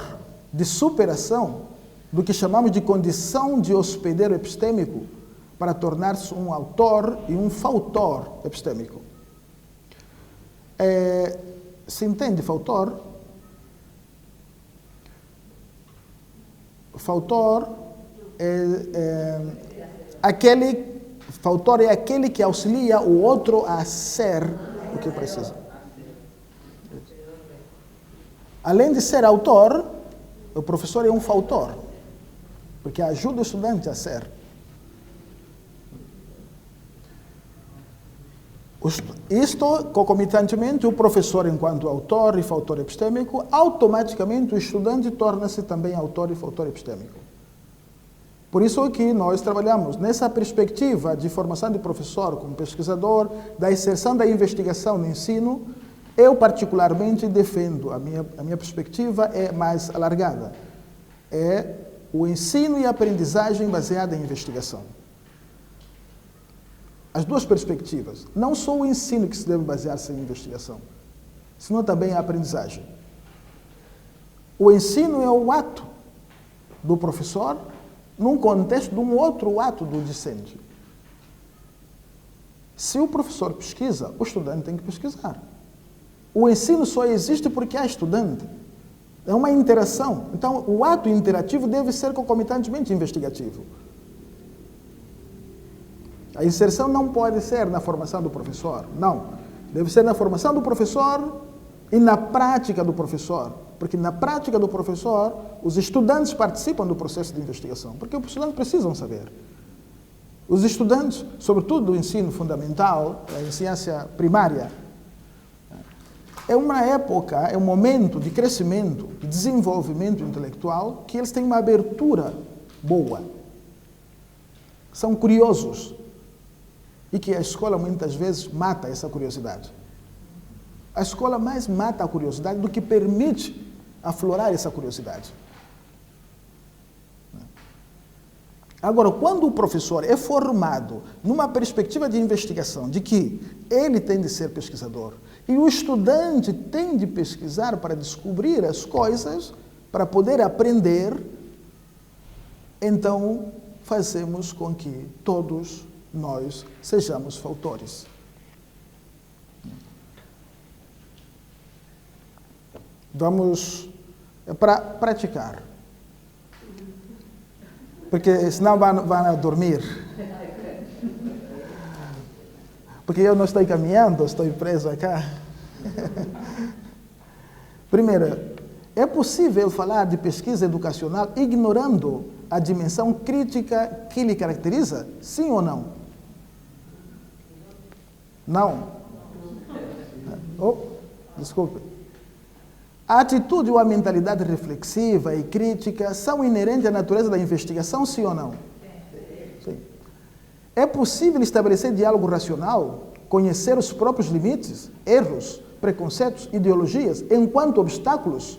de superação do que chamamos de condição de hospedeiro epistêmico para tornar-se um autor e um fautor epistêmico. Se entende fautor? Fautor é aquele que auxilia o outro a ser o que precisa. Além de ser autor, o professor é um fautor, porque ajuda o estudante a ser. Isto, concomitantemente, o professor, enquanto autor e fautor epistêmico, automaticamente o estudante torna-se também autor e fautor epistêmico. Por isso que nós trabalhamos nessa perspectiva de formação de professor como pesquisador, da inserção da investigação no ensino. Eu, particularmente, defendo, a minha perspectiva é mais alargada. É o ensino e a aprendizagem baseada em investigação. As duas perspectivas. Não só o ensino que se deve basear-se em investigação, senão também a aprendizagem. O ensino é o ato do professor num contexto de um outro ato do discente. Se o professor pesquisa, o estudante tem que pesquisar. O ensino só existe porque há estudante. É uma interação. Então, o ato interativo deve ser concomitantemente investigativo. A inserção não pode ser na formação do professor, não. Deve ser na formação do professor e na prática do professor. Porque na prática do professor, os estudantes participam do processo de investigação, porque os estudantes precisam saber. Os estudantes, sobretudo do ensino fundamental, a ciência primária, é uma época, é um momento de crescimento, de desenvolvimento intelectual, que eles têm uma abertura boa. São curiosos. E que a escola muitas vezes mata essa curiosidade. A escola mais mata a curiosidade do que permite aflorar essa curiosidade. Agora, quando o professor é formado numa perspectiva de investigação, de que ele tem de ser pesquisador, e o estudante tem de pesquisar para descobrir as coisas, para poder aprender, então fazemos com que todos nós sejamos fautores. Vamos para praticar. Porque senão vão dormir. Porque eu não estou caminhando, estou preso cá. Primeiro, é possível falar de pesquisa educacional ignorando a dimensão crítica que lhe caracteriza? Sim ou não? Não. Desculpe. A atitude ou a mentalidade reflexiva e crítica são inerentes à natureza da investigação, sim ou não? Sim. É possível estabelecer diálogo racional, conhecer os próprios limites, erros, preconceitos, ideologias, enquanto obstáculos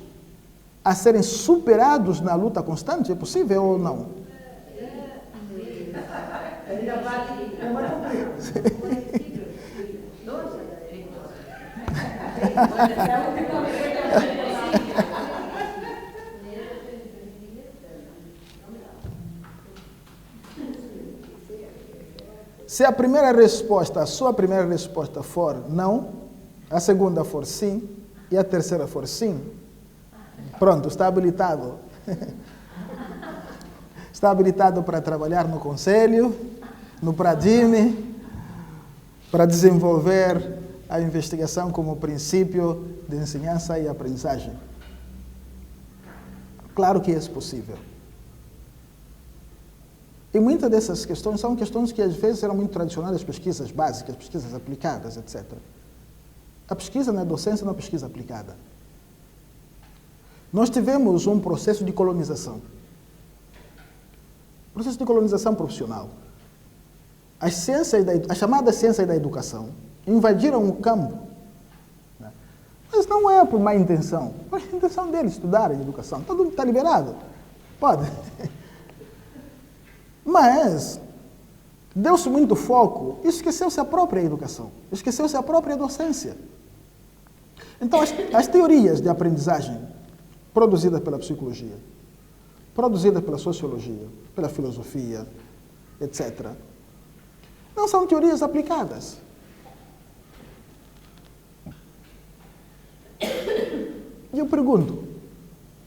a serem superados na luta constante? É possível ou não? Se a primeira resposta, a sua primeira resposta for não, a segunda for sim e a terceira for sim, pronto, está habilitado. Está habilitado para trabalhar no Conselho, no Pradime, para desenvolver a investigação como princípio de ensinança e aprendizagem. Claro que é possível. E muitas dessas questões são questões que às vezes eram muito tradicionais, as pesquisas básicas, pesquisas aplicadas, etc. A pesquisa na docência é uma pesquisa aplicada. Nós tivemos um processo de colonização. Processo de colonização profissional. As chamadas ciências da educação invadiram o campo. Mas não é por má intenção. É a intenção deles estudar a educação. Tudo está liberado. Pode. Mas deu-se muito foco e esqueceu-se a própria educação. Esqueceu-se a própria docência. Então, as teorias de aprendizagem produzidas pela psicologia, produzidas pela sociologia, pela filosofia, etc., não são teorias aplicadas. E eu pergunto,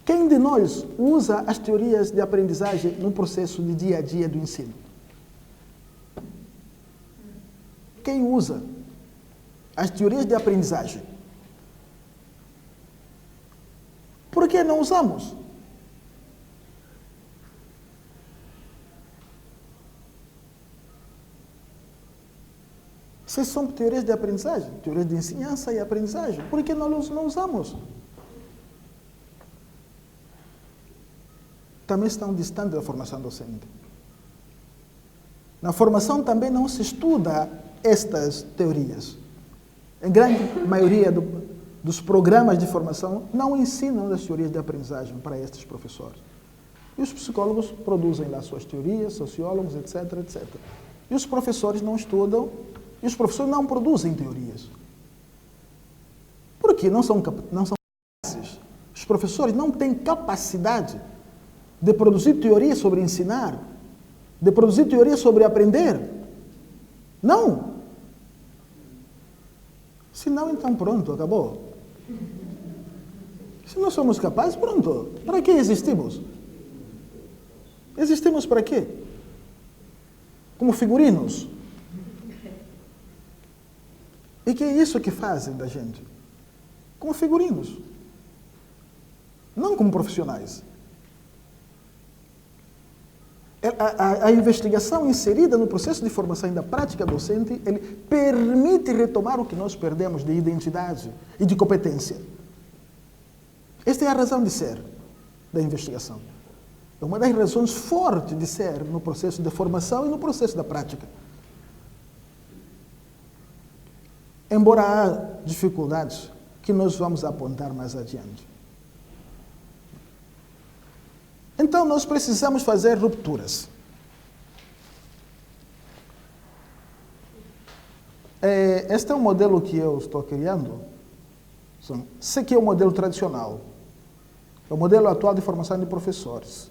quem de nós usa as teorias de aprendizagem no processo de dia a dia do ensino? Quem usa as teorias de aprendizagem? Por que não usamos? Se são teorias de aprendizagem, teorias de ensinança e aprendizagem, por que nós não usamos? Também estão distantes da formação docente. Na formação também não se estuda estas teorias. A grande maioria dos programas de formação não ensinam as teorias de aprendizagem para estes professores. E os psicólogos produzem lá suas teorias, sociólogos, etc, etc. E os professores não estudam, e os professores não produzem teorias. Por quê? Não são capazes. Os professores não têm capacidade de produzir teorias sobre ensinar, de produzir teorias sobre aprender. Não. Se não, então pronto, acabou. Se não somos capazes, pronto. Para que existimos? Existimos para quê? Como figurinos. E que é isso que fazem da gente? Como figurinos. Não como profissionais. A investigação inserida no processo de formação e da prática docente, ele permite retomar o que nós perdemos de identidade e de competência. Esta é a razão de ser da investigação. É uma das razões fortes de ser no processo de formação e no processo da prática. Embora há dificuldades que nós vamos apontar mais adiante. Então, nós precisamos fazer rupturas. Este é um modelo que eu estou criando. Esse aqui é o modelo tradicional. É o modelo atual de formação de professores.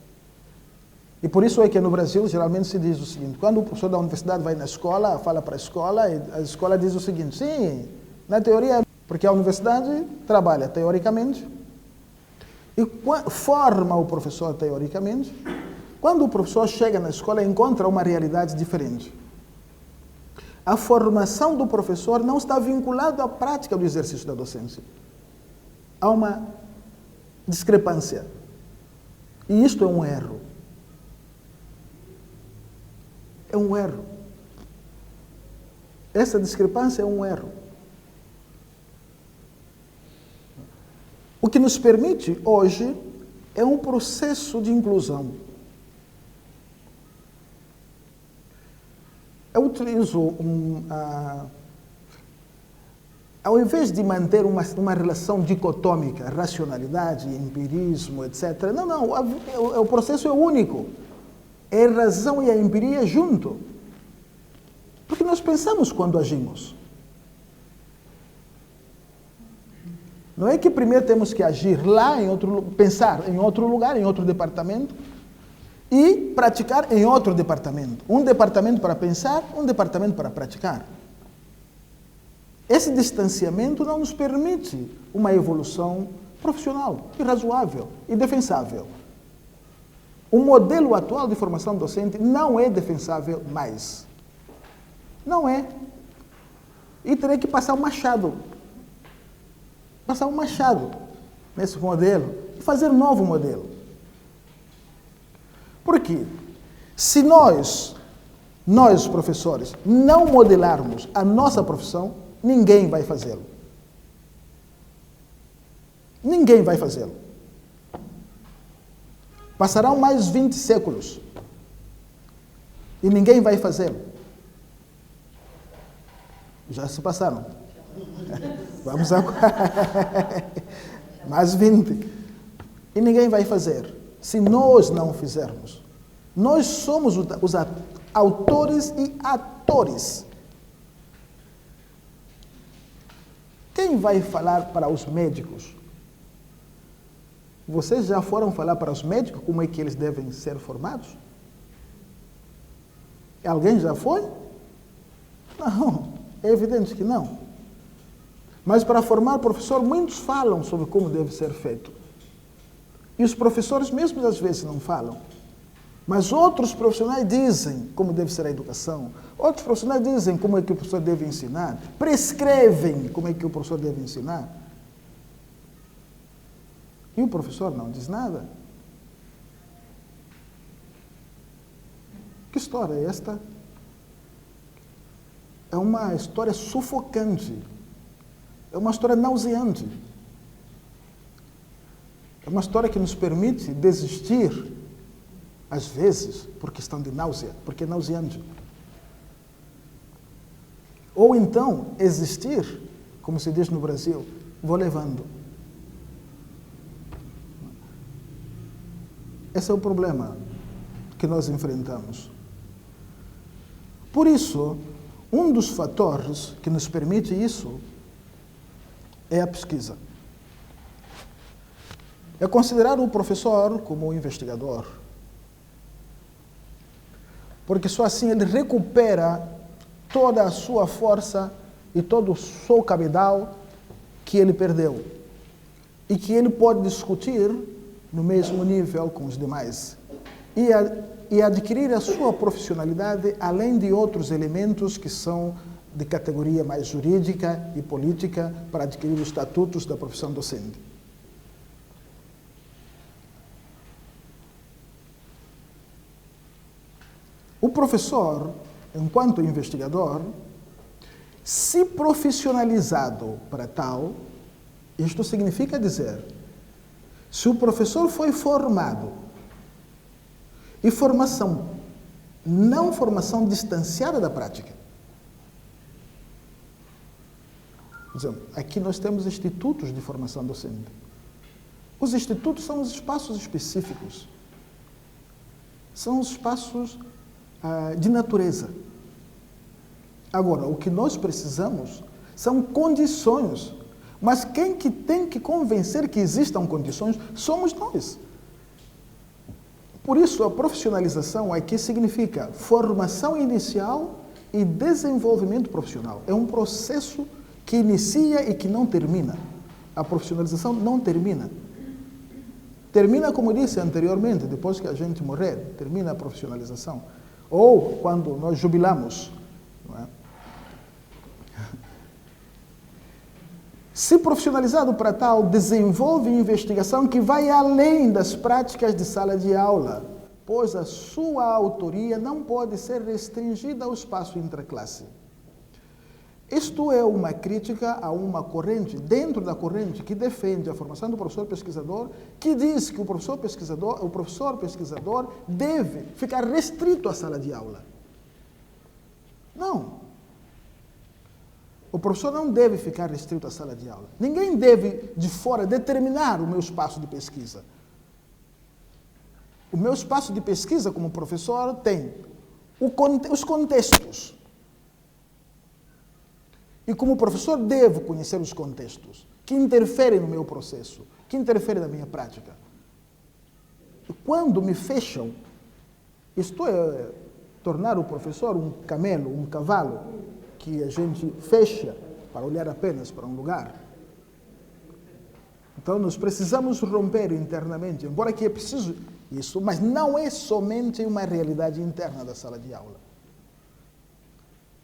E por isso é que no Brasil, geralmente se diz o seguinte, quando o professor da universidade vai na escola, fala para a escola, e a escola diz o seguinte, sim, na teoria, porque a universidade trabalha teoricamente, e forma o professor teoricamente. Quando o professor chega na escola, encontra uma realidade diferente. A formação do professor não está vinculada à prática do exercício da docência. Há uma discrepância. E isto é um erro. É um erro. Essa discrepância é um erro. O que nos permite, hoje, é um processo de inclusão. Eu utilizo ao invés de manter uma relação dicotômica, racionalidade, empirismo, etc. Não, o processo é único. É a razão e a empiria junto. Porque nós pensamos quando agimos. Não é que primeiro temos que agir lá, pensar em outro lugar, em outro departamento, e praticar em outro departamento. Um departamento para pensar, um departamento para praticar. Esse distanciamento não nos permite uma evolução profissional, e razoável e defensável. O modelo atual de formação docente não é defensável mais. Não é. e terei que passar um machado. Passar um machado nesse modelo e fazer um novo modelo. Por quê? Se nós professores, não modelarmos a nossa profissão, ninguém vai fazê-lo. Ninguém vai fazê-lo. Passarão mais 20 séculos e ninguém vai fazê-lo. Já se passaram. Vamos agora. Mais 20. E ninguém vai fazer. Se nós não fizermos. Nós somos os autores e atores. Quem vai falar para os médicos? Vocês já foram falar para os médicos como é que eles devem ser formados? Alguém já foi? Não, é evidente que não. Mas para formar professor, muitos falam sobre como deve ser feito. E os professores mesmo às vezes não falam. Mas outros profissionais dizem como deve ser a educação. Outros profissionais dizem como é que o professor deve ensinar. Prescrevem como é que o professor deve ensinar. E o professor não diz nada. Que história é esta? É uma história sufocante. É uma história nauseante. É uma história que nos permite desistir, às vezes, por questão de náusea, porque é nauseante. Ou então, existir, como se diz no Brasil, vou levando. Esse é o problema que nós enfrentamos. Por isso, um dos fatores que nos permite isso é a pesquisa. É considerar o professor como um investigador. Porque só assim ele recupera toda a sua força e todo o seu cabedal que ele perdeu. E que ele pode discutir no mesmo nível com os demais. E adquirir a sua profissionalidade além de outros elementos que são de categoria mais jurídica e política para adquirir os estatutos da profissão docente. O professor, enquanto investigador, se profissionalizado para tal, isto significa dizer, se o professor foi formado, e formação, não formação distanciada da prática. Por exemplo, aqui nós temos institutos de formação docente. Os institutos são os espaços específicos. São os espaços de natureza. Agora, o que nós precisamos são condições. Mas quem que tem que convencer que existam condições somos nós. Por isso, a profissionalização aqui significa formação inicial e desenvolvimento profissional. É um processo que inicia e que não termina. A profissionalização não termina. Termina, como disse anteriormente, depois que a gente morrer, termina a profissionalização. Ou quando nós jubilamos. Não é? Se profissionalizado para tal, desenvolve investigação que vai além das práticas de sala de aula, pois a sua autoria não pode ser restringida ao espaço intraclasse. Isto é uma crítica a uma corrente, dentro da corrente que defende a formação do professor pesquisador, que diz que o professor pesquisador deve ficar restrito à sala de aula. Não. O professor não deve ficar restrito à sala de aula. Ninguém deve, de fora, determinar o meu espaço de pesquisa. O meu espaço de pesquisa como professor tem os contextos. E como professor devo conhecer os contextos que interferem no meu processo, que interferem na minha prática. E quando me fecham, isto é tornar o professor um camelo, um cavalo, que a gente fecha para olhar apenas para um lugar. Então, nós precisamos romper internamente, embora que é preciso isso, mas não é somente uma realidade interna da sala de aula.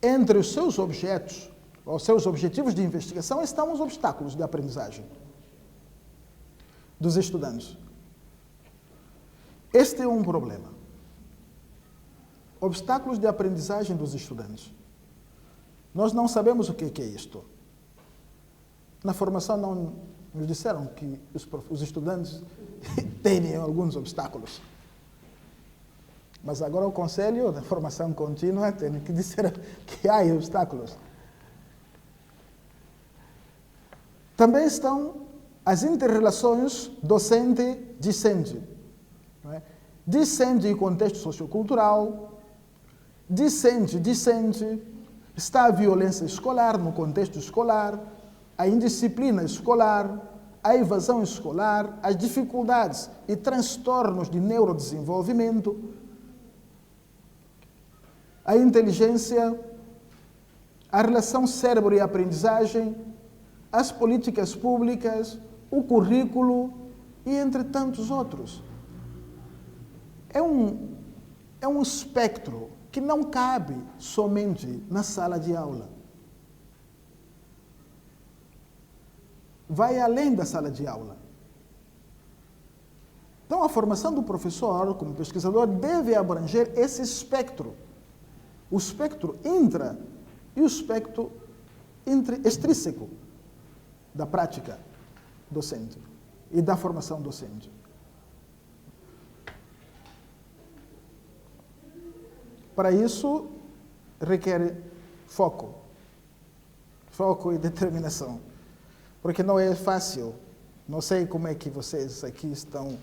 Entre os seus objetos, aos seus objetivos de investigação, estão os obstáculos de aprendizagem dos estudantes. Este é um problema. Obstáculos de aprendizagem dos estudantes. Nós não sabemos o que é isto. Na formação não nos disseram que os estudantes têm alguns obstáculos. Mas agora o Conselho da Formação Contínua tem que dizer que há obstáculos. Também estão as interrelações docente-discente. Discente em contexto sociocultural, discente, está a violência escolar no contexto escolar, a indisciplina escolar, a evasão escolar, as dificuldades e transtornos de neurodesenvolvimento, a inteligência, a relação cérebro e aprendizagem, as políticas públicas, o currículo e entre tantos outros. É um espectro que não cabe somente na sala de aula. Vai além da sala de aula. Então, a formação do professor, como pesquisador, deve abranger esse espectro. O espectro intra e o espectro extrínseco da prática docente e da formação docente. Para isso, requer foco e determinação, porque não é fácil. Não sei como é que vocês aqui estão,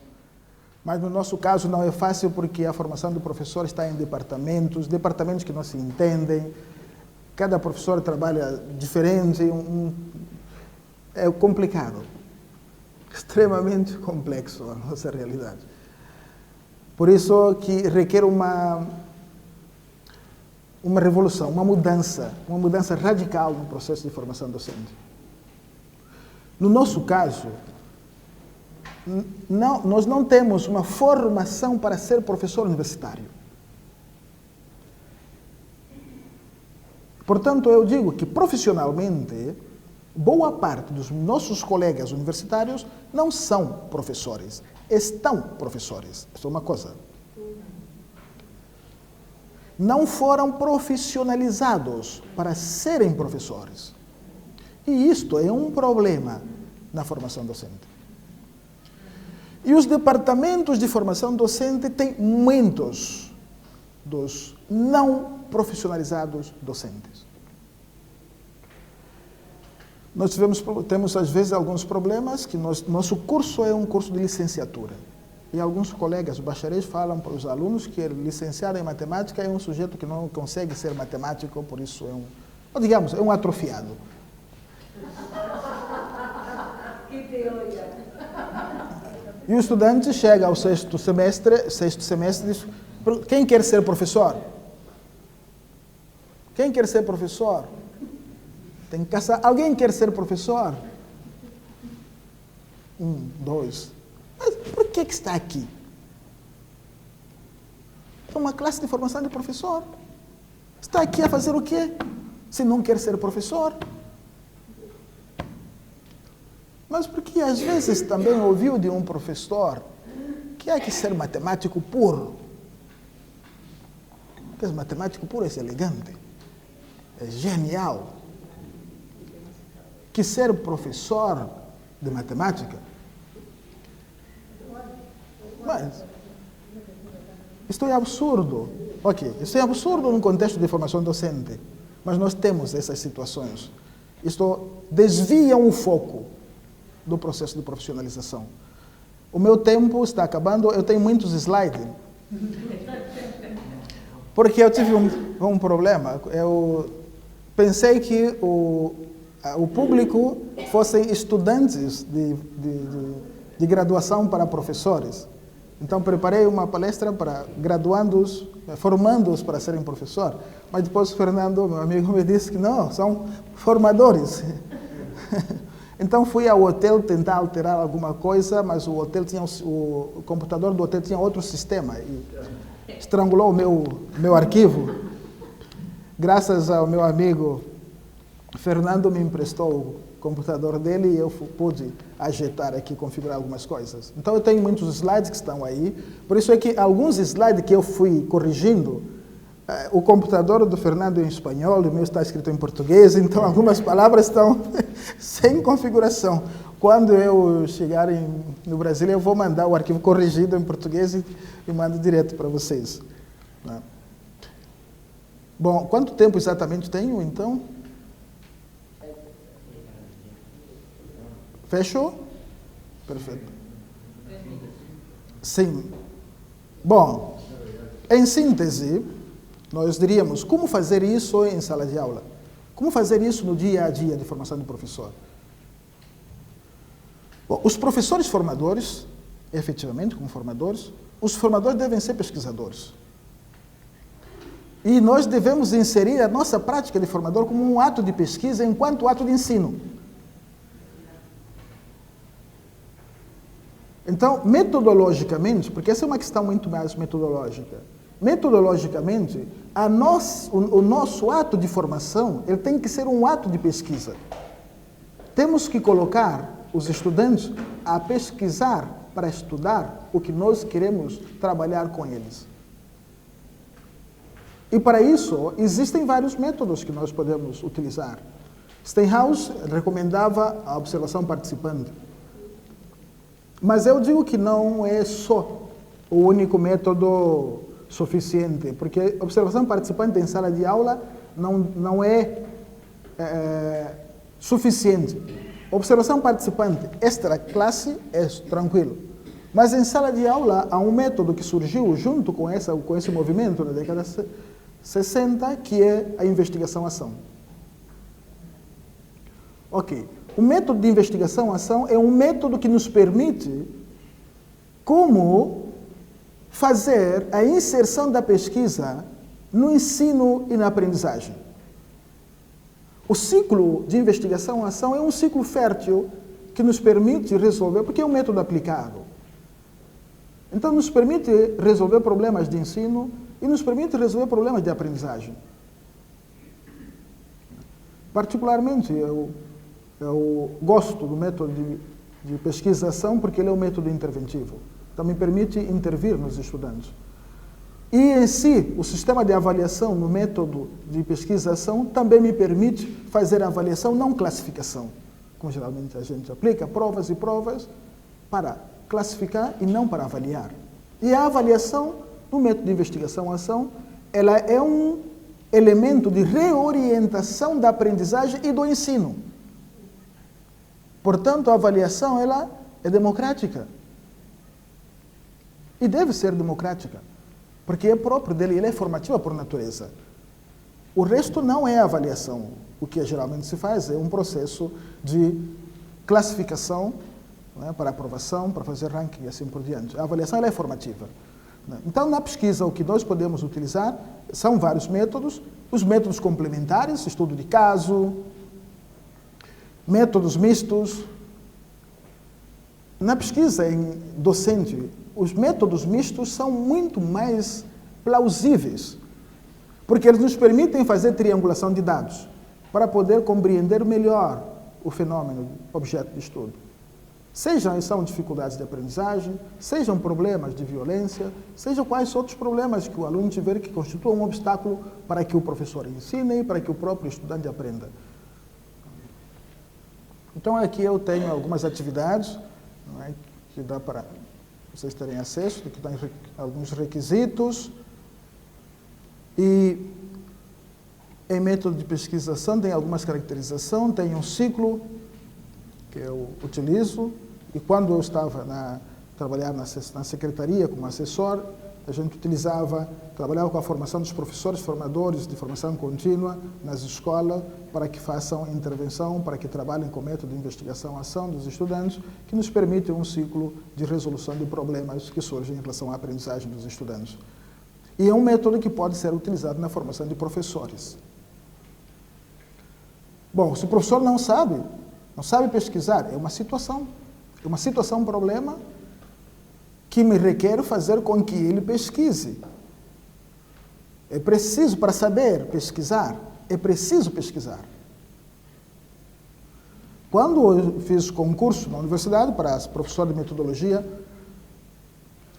mas no nosso caso não é fácil porque a formação do professor está em departamentos que não se entendem, cada professor trabalha diferente, é complicado, extremamente complexo a nossa realidade. Por isso que requer uma revolução, uma mudança radical no processo de formação docente. No nosso caso, nós não temos uma formação para ser professor universitário. Portanto, eu digo que profissionalmente, boa parte dos nossos colegas universitários não são professores, estão professores. Isso é uma coisa. Não foram profissionalizados para serem professores. E isto é um problema na formação docente. E os departamentos de formação docente têm muitos dos não profissionalizados docentes. Nós temos às vezes alguns problemas que nosso curso é um curso de licenciatura. E alguns colegas bacharéis falam para os alunos que licenciado em matemática é um sujeito que não consegue ser matemático, por isso é um atrofiado. E o estudante chega ao sexto semestre e diz, quem quer ser professor? Quem quer ser professor? Tem que caçar. Alguém quer ser professor? 1, 2... Mas por que está aqui? É uma classe de formação de professor. Está aqui a fazer o quê? Se não quer ser professor. Mas porque às vezes também ouviu de um professor que há que ser matemático puro. Porque matemático puro é elegante, é genial. Que ser professor de matemática. Mas isto é absurdo. Ok, isso é absurdo num contexto de formação docente, mas nós temos essas situações. Isto desvia o foco do processo de profissionalização. O meu tempo está acabando, eu tenho muitos slides. Porque eu tive um problema. Eu pensei que o público fossem estudantes de graduação para professores. Então, preparei uma palestra para graduandos, formandos para serem professor. Mas depois o Fernando, meu amigo, me disse que não, são formadores. Então, fui ao hotel tentar alterar alguma coisa, mas o hotel tinha o computador do hotel tinha outro sistema e estrangulou o meu arquivo. Graças ao meu amigo Fernando me emprestou o computador dele e eu pude ajeitar aqui, configurar algumas coisas. Então eu tenho muitos slides que estão aí, por isso é que alguns slides que eu fui corrigindo, o computador do Fernando é em espanhol, o meu está escrito em português, então algumas palavras estão sem configuração. Quando eu chegar no Brasil, eu vou mandar o arquivo corrigido em português e mando direto para vocês. Bom, quanto tempo exatamente tenho, então? Fechou? Perfeito. Sim. Bom, em síntese, nós diríamos, como fazer isso em sala de aula? Como fazer isso no dia a dia de formação do professor? Bom, os professores formadores, efetivamente, como formadores, os formadores devem ser pesquisadores. E nós devemos inserir a nossa prática de formador como um ato de pesquisa enquanto ato de ensino. Então, metodologicamente, porque essa é uma questão muito mais metodológica, metodologicamente, o nosso ato de formação ele tem que ser um ato de pesquisa. Temos que colocar os estudantes a pesquisar para estudar o que nós queremos trabalhar com eles. E para isso, existem vários métodos que nós podemos utilizar. Stenhouse recomendava a observação participante. Mas eu digo que não é só o único método suficiente, porque observação participante em sala de aula não é suficiente. Observação participante extra classe é tranquilo. Mas em sala de aula há um método que surgiu junto com esse movimento na década de 60, que é a investigação-ação. Ok. O método de investigação-ação é um método que nos permite como fazer a inserção da pesquisa no ensino e na aprendizagem. O ciclo de investigação-ação é um ciclo fértil que nos permite resolver, porque é um método aplicado. Então, nos permite resolver problemas de ensino e nos permite resolver problemas de aprendizagem. Particularmente, eu gosto do método de pesquisação porque ele é um método interventivo. Então, me permite intervir nos estudantes. E, em si, o sistema de avaliação no método de pesquisação também me permite fazer a avaliação, não classificação, como geralmente a gente aplica, provas e provas para classificar e não para avaliar. E a avaliação, no método de investigação-ação, ela é um elemento de reorientação da aprendizagem e do ensino. Portanto, a avaliação ela é democrática. E deve ser democrática, porque é próprio dele, ele é formativa por natureza. O resto não é avaliação. O que geralmente se faz é um processo de classificação, né, para aprovação, para fazer ranking e assim por diante. A avaliação ela é formativa. Então, na pesquisa, o que nós podemos utilizar são vários métodos. Os métodos complementares, estudo de caso, métodos mistos. Na pesquisa docente, os métodos mistos são muito mais plausíveis, porque eles nos permitem fazer triangulação de dados para poder compreender melhor o fenômeno objeto de estudo. São dificuldades de aprendizagem, sejam problemas de violência, sejam quais outros problemas que o aluno tiver que constituam um obstáculo para que o professor ensine e para que o próprio estudante aprenda. Então, aqui eu tenho algumas atividades, não é, que dá para vocês terem acesso, que tem alguns requisitos. E em método de pesquisação tem algumas caracterizações, tem um ciclo que eu utilizo, e quando eu estava trabalhar na secretaria como assessor, a gente trabalhava com a formação dos professores formadores de formação contínua nas escolas para que façam intervenção, para que trabalhem com o método de investigação-ação dos estudantes, que nos permite um ciclo de resolução de problemas que surgem em relação à aprendizagem dos estudantes. E é um método que pode ser utilizado na formação de professores. Bom, se o professor não sabe pesquisar, é uma situação, problema, que me requer fazer com que ele pesquise. É preciso, para saber pesquisar, é preciso pesquisar. Quando eu fiz concurso na universidade para professor de metodologia,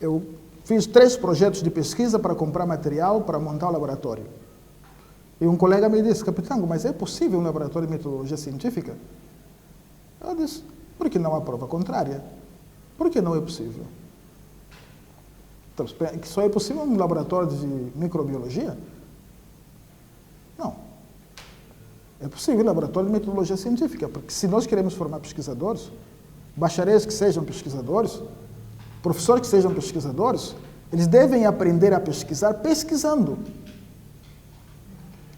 eu fiz 3 projetos de pesquisa para comprar material para montar o laboratório. E um colega me disse: Capitango, mas é possível um laboratório de metodologia científica? Eu disse: por que não há prova contrária? Por que não é possível? Então, que só é possível um laboratório de microbiologia? Não. É possível um laboratório de metodologia científica, porque se nós queremos formar pesquisadores, bacharéis que sejam pesquisadores, professores que sejam pesquisadores, eles devem aprender a pesquisar pesquisando.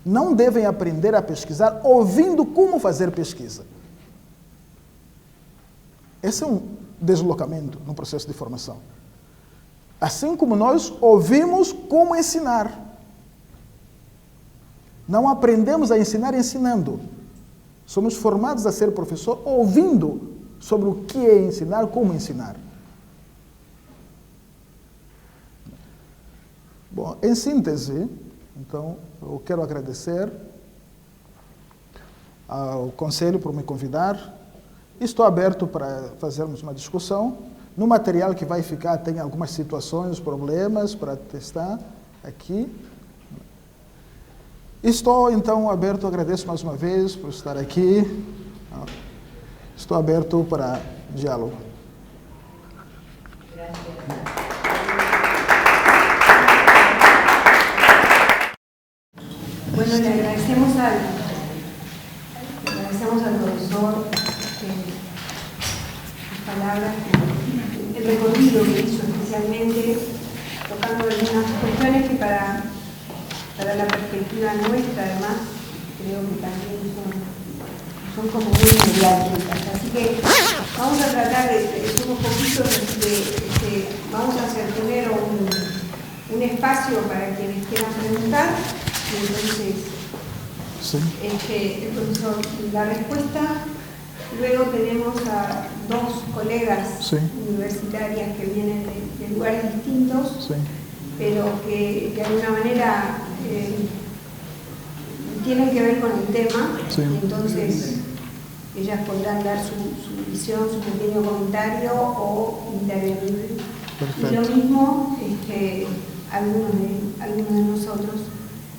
Não devem aprender a pesquisar ouvindo como fazer pesquisa. Esse é um deslocamento no processo de formação. Assim como nós ouvimos como ensinar. Não aprendemos a ensinar ensinando. Somos formados a ser professor ouvindo sobre o que é ensinar, como ensinar. Bom, em síntese, então, eu quero agradecer ao Conselho por me convidar. Estou aberto para fazermos uma discussão. No material que vai ficar tem algumas situações, problemas para testar aqui. Estou, então, aberto, agradeço mais uma vez por estar aqui. Estou aberto para diálogo. Bueno, le agradecemos al profesor las palabras, el recorrido que hizo, especialmente tocando algunas cuestiones que para la perspectiva nuestra, además, creo que también son como muy mediáticas. Así que vamos a tratar de unos poquitos vamos a hacer primero un espacio para quienes quieran preguntar, y entonces sí. El profesor la respuesta. Luego tenemos a 2 colegas sí. universitarias que vienen de lugares distintos, sí. pero que de alguna manera tienen que ver con el tema, sí. y entonces ellas podrán dar su visión, su pequeño comentario o intervenir. Perfecto. Y lo mismo algunos de nosotros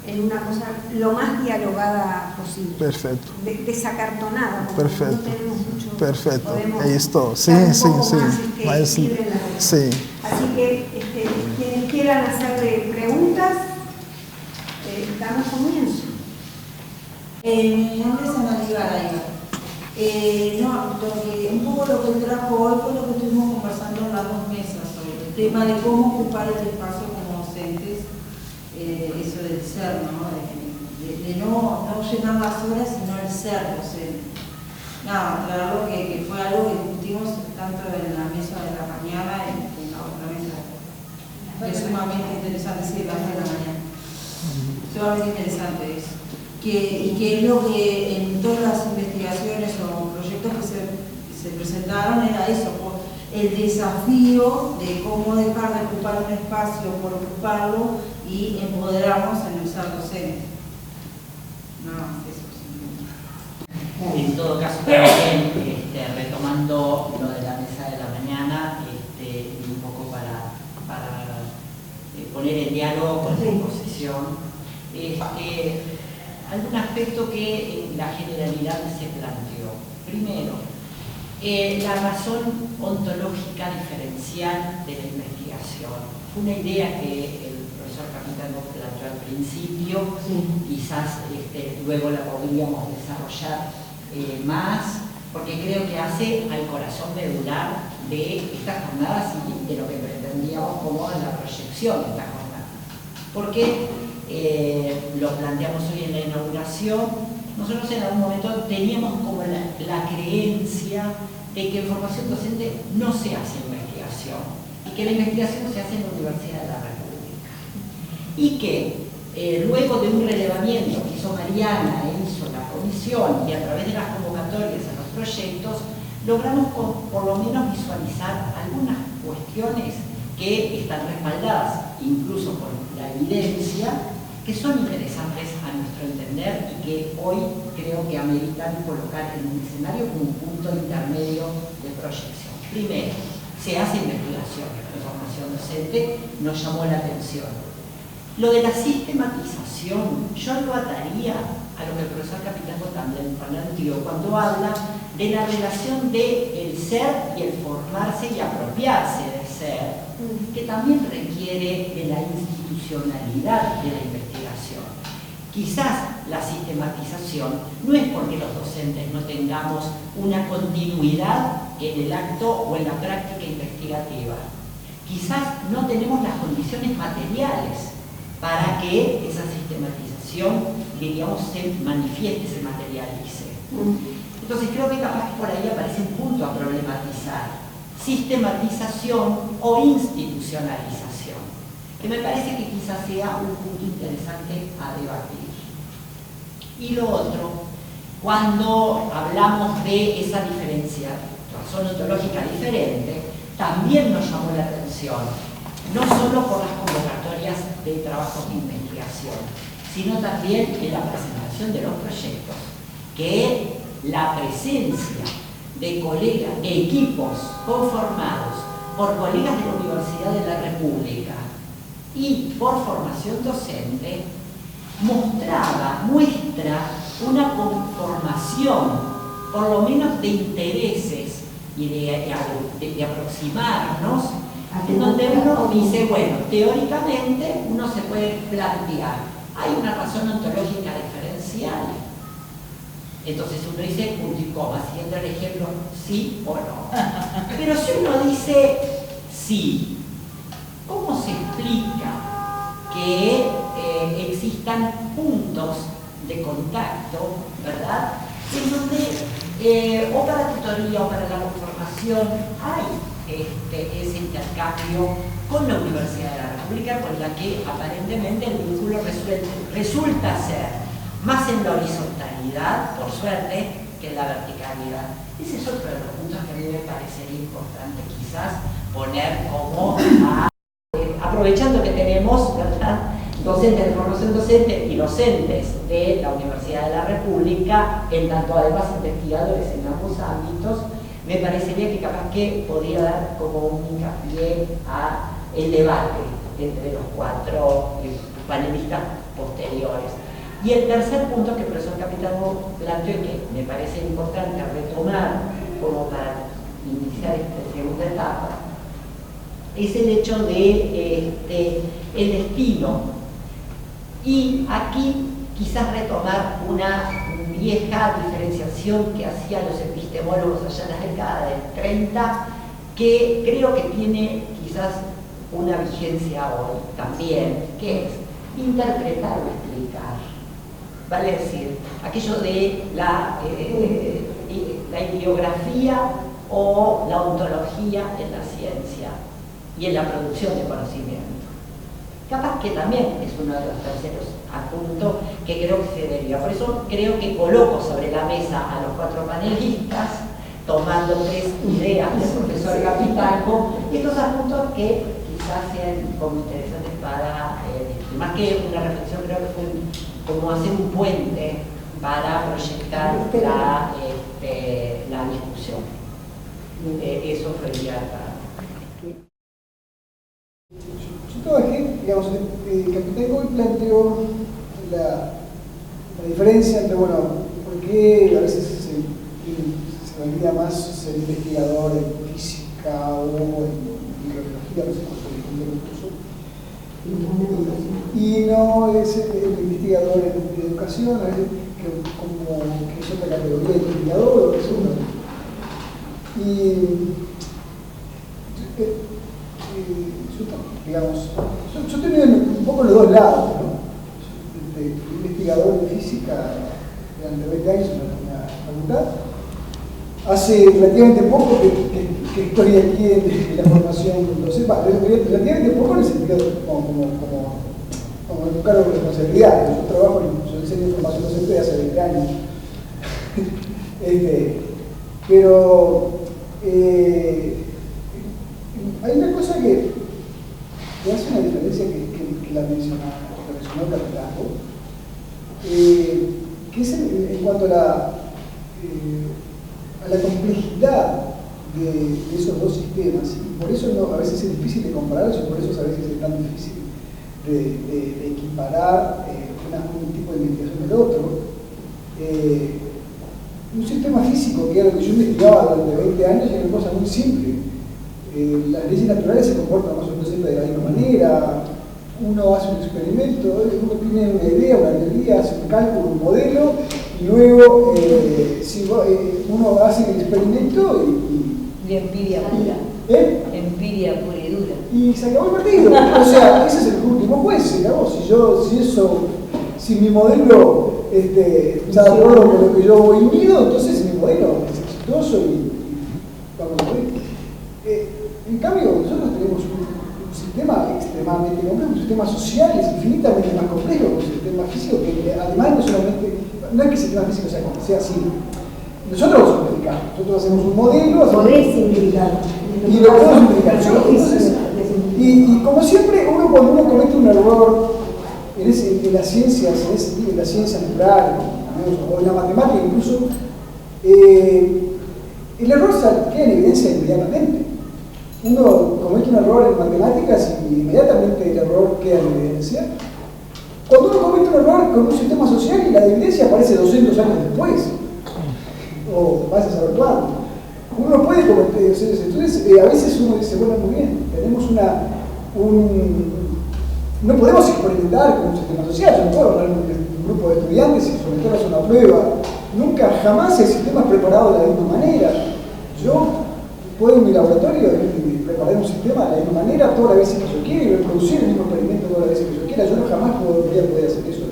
en una cosa lo más dialogada posible. Perfecto. Desacartonada, porque Perfecto. no tenemos mucho. Perfecto. Podemos Ahí está. Sí, dar un sí, poco sí. más, libre en la voz. Sí. Así que quienes quieran hacerle preguntas, damos comienzo. Mi nombre es Ana Garay. Un poco lo que trajo hoy fue lo que estuvimos conversando en las 2 mesas sobre el tema de cómo ocupar el espacio como docentes, eso del ser, ¿no? De no llenar las horas, sino el ser docente. Nada, aclararlo que fue algo que discutimos tanto en la mesa de la mañana y en la otra mesa. Es sumamente interesante, sí, la de la mañana. Sumamente interesante eso. Y que es lo que en todas las investigaciones o proyectos que se presentaron era eso, el desafío de cómo dejar de ocupar un espacio por ocuparlo y empoderarnos en el ser docente. No, eso sí. En todo caso, también retomando lo de la mesa de la mañana, y un poco para poner en diálogo con la exposición, algún aspecto que en la generalidad se planteó. Primero, la razón ontológica diferencial de la investigación. Fue una idea que el profesor Capitango planteó al principio, quizás luego la podríamos desarrollar más, porque creo que hace al corazón medular de estas jornadas y de lo que pretendíamos como la proyección de esta jornada. Porque lo planteamos hoy en la inauguración, nosotros en algún momento teníamos como la creencia de que en formación docente no se hace investigación y que la investigación se hace en la Universidad de la República. Y que luego de un relevamiento que hizo Mariana, hizo la comisión y a través de las convocatorias a los proyectos, logramos por lo menos visualizar algunas cuestiones que están respaldadas incluso por la evidencia, que son interesantes a nuestro entender y que hoy creo que ameritan colocar en un escenario como un punto intermedio de proyección. Primero, se hace investigación en formación docente, nos llamó la atención. Lo de la sistematización, yo lo ataría a lo que el profesor Capitango también planteó cuando habla de la relación del ser y el formarse y apropiarse del ser, que también requiere de la institucionalidad de la investigación. Quizás la sistematización no es porque los docentes no tengamos una continuidad en el acto o en la práctica investigativa. Quizás no tenemos las condiciones materiales para que esa sistematización, diríamos, se manifieste, se materialice. Entonces creo que capaz que por ahí aparece un punto a problematizar: sistematización o institucionalización, que me parece que quizás sea un punto interesante a debatir. Y lo otro, cuando hablamos de esa diferencia, razón ontológica diferente, también nos llamó la atención, no solo por las convocatorias de trabajos de investigación, sino también en la presentación de los proyectos, que la presencia de colegas, de equipos conformados por colegas de la Universidad de la República y por formación docente, muestra una conformación, por lo menos de intereses y de aproximarnos, en donde uno dice, bueno, teóricamente uno se puede plantear, hay una razón ontológica diferencial. Entonces uno dice punto y coma, siguiendo el ejemplo, sí o no. Pero si uno dice sí, ¿cómo se explica que existan puntos de contacto, ¿verdad?, en donde o para tutoría o para la conformación hay ese intercambio con la Universidad de la República, con la que aparentemente el vínculo resulta ser más en la horizontalidad, por suerte, que en la verticalidad. Ese es otro de los puntos que a mí me parecería importante quizás poner como aprovechando que tenemos, ¿verdad?, docentes de formación docente y docentes de la Universidad de la República, en tanto además investigadores en ambos ámbitos, me parecería que capaz que podría dar como un hincapié a el debate entre los cuatro panelistas posteriores. Y el tercer punto que el profesor Capitango planteó y que me parece importante retomar como para iniciar esta segunda etapa, es el hecho de el destino. Y aquí quizás retomar una vieja diferenciación que hacían los epistemólogos allá en las décadas del 30, que creo que tiene quizás una vigencia hoy también, que es interpretar o explicar. Vale decir, aquello de la ideografía o la ontología en la ciencia y en la producción de conocimiento. Capaz que también es uno de los terceros apuntos que creo que se deriva. Por eso creo que coloco sobre la mesa a los cuatro panelistas, tomando tres ideas del profesor Capitango, y estos apuntos que quizás sean como interesantes para, más que una reflexión, creo que fue como hacer un puente para proyectar la discusión. Eso fue ya. Yo trabajé, digamos, Capitango hoy planteó la diferencia entre, bueno, por qué a veces se valida más ser investigador en física o en microbiología, no sé cuál fue el curso, y no es el investigador en educación, a veces como que es otra categoría de investigador, es uno. Digamos, yo estoy un poco en los dos lados, ¿no? Investigador de física durante 20 años en la facultad. Hace relativamente poco que estoy aquí en la formación docente, relativamente poco en el sentido como un cargo de responsabilidad. Yo trabajo en el centro de formación docente de hace 20 años. Pero hay una cosa que hace una diferencia que la mencionó Capitango, campo, que es en cuanto a la complejidad de esos dos sistemas, y por eso a veces es difícil de compararlos y por eso a veces es tan difícil de equiparar un tipo de investigación del otro. Un sistema físico, que era lo que yo investigaba durante 20 años, era una cosa muy simple. Las leyes naturales se comportan más o menos siempre de la misma manera. Uno hace un experimento, uno tiene una idea, una teoría, hace un cálculo, un modelo, y luego uno hace el experimento y empiria pura. Empiria pura y dura. Y se acabó el partido. O sea, ese es el último juez, se acabó. Si mi modelo está de acuerdo con lo que yo mido, entonces mi modelo es exitoso y vamos a ver. En cambio, nosotros tenemos un sistema extremadamente complejo, un sistema social es infinitamente más complejo que un sistema físico, que además no es que el sistema físico sea así. Nosotros lo simplificamos, nosotros hacemos un modelo. Podés simplificar. Y lo podemos simplificar. Y como siempre, cuando uno comete un error en las ciencias, en la ciencia natural, o en la matemática incluso, el error queda en evidencia inmediatamente. Uno comete un error en matemáticas y inmediatamente el error queda en evidencia. Cuando uno comete un error con un sistema social, y la evidencia aparece 200 años después, o vas a saber cuándo. Uno puede cometer, entonces a veces uno dice, bueno, muy bien, tenemos no podemos experimentar con un sistema social, yo no puedo hablar un grupo de estudiantes y someterlos a una prueba, jamás el sistema es preparado de la misma manera. Yo puedo en mi laboratorio preparar un sistema de la misma manera todas las veces que yo quiera y reproducir el mismo experimento todas las veces que yo quiera, yo jamás podría poder hacer eso.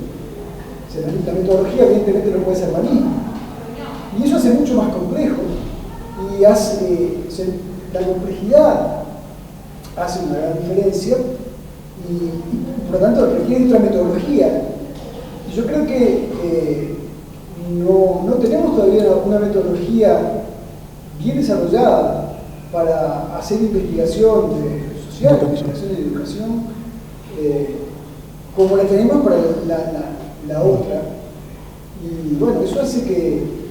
La metodología evidentemente no puede ser la misma. Y eso hace mucho más complejo y la complejidad hace una gran diferencia y por lo tanto requiere otra metodología. Y yo creo que no tenemos todavía una metodología bien desarrollada para hacer investigación social, investigación de educación, como la tenemos para la otra. Y bueno, eso hace que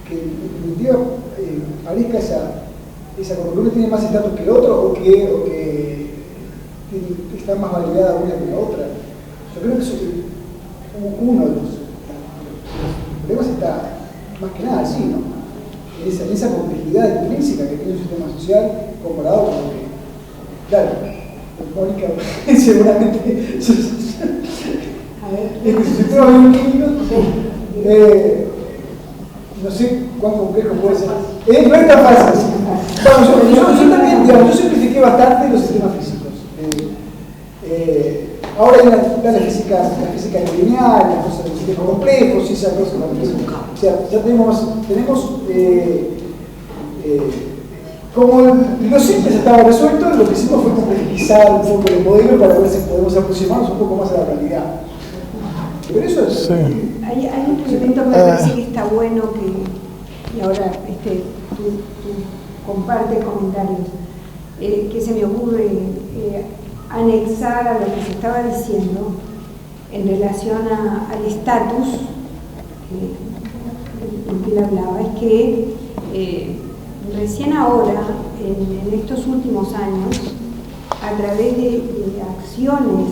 en definitiva parezca esa como que uno tiene más estatus que el otro o que está más validada una que la otra. Yo creo que eso es uno de los problemas, está más que nada así, ¿no? En esa complejidad intrínseca que tiene un sistema social comparado con lo que, claro, Mónica seguramente en su sistema bioquímico no sé cuán complejo puede ser. No es tan fácil. Bueno, yo también, digamos, yo simplifiqué bastante los sistemas físicos. Ahora hay la física lineal, las cosas de sistemas complejos, y esa cosa. O sea, ya tenemos como lo simple ya estaba resuelto, lo que hicimos fue complejizar un poco el modelo para ver si podemos aproximarnos un poco más a la realidad. Pero eso es... Sí. Hay un elemento que me parece que está bueno y ahora tú compartes comentarios, que se me ocurre anexar a lo que se estaba diciendo en relación al estatus del que él hablaba, es que recién ahora, en estos últimos años, a través de acciones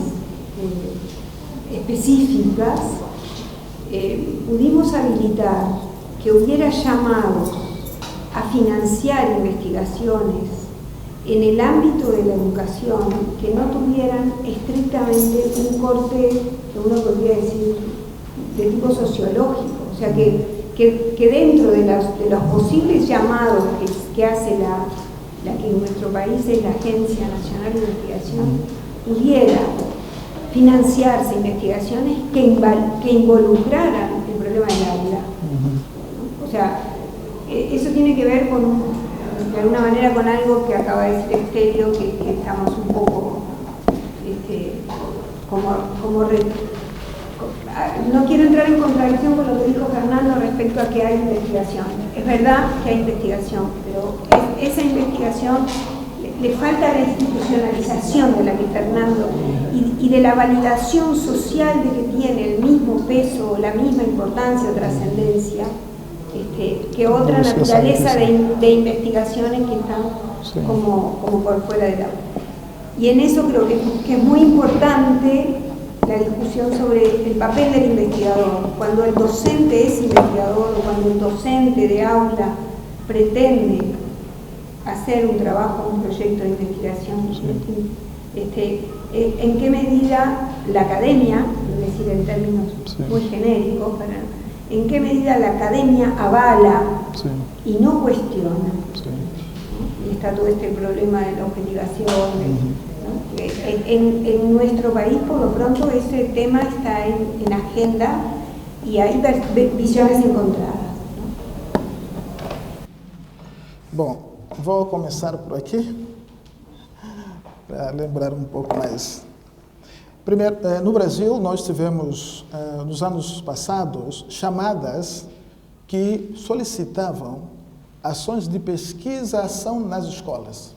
específicas, pudimos habilitar que hubiera llamados a financiar investigaciones en el ámbito de la educación que no tuvieran estrictamente un corte, que uno podría decir, de tipo sociológico. O sea, que dentro de los posibles llamados que hace la que en nuestro país es la Agencia Nacional de Investigación, pudiera financiarse investigaciones que involucraran el problema del aula. O sea, eso tiene que ver de alguna manera con algo que acaba de decir Estelio, que estamos un poco no quiero entrar en contradicción con lo que dijo Fernando respecto a que hay investigación. Es verdad que hay investigación, pero esa investigación le falta la institucionalización de la que Fernando y de la validación social de que tiene el mismo peso, la misma importancia o trascendencia que otra naturaleza de investigaciones que están como por fuera del aula. Y en eso creo que es muy importante la discusión sobre el papel del investigador. Cuando el docente es investigador o cuando el docente de aula pretende hacer un trabajo, un proyecto de investigación, en qué medida la academia, es decir, en términos muy genéricos, en qué medida la academia avala y no cuestiona. Y está todo este problema de la objetivación. ¿no? En nuestro país, por lo pronto, ese tema está en agenda y hay visiones encontradas. ¿no? Bom, vou começar por aqui, para lembrar um pouco mais. Primeiro, no Brasil, nós tivemos, nos anos passados, chamadas que solicitavam ações de pesquisa, ação nas escolas.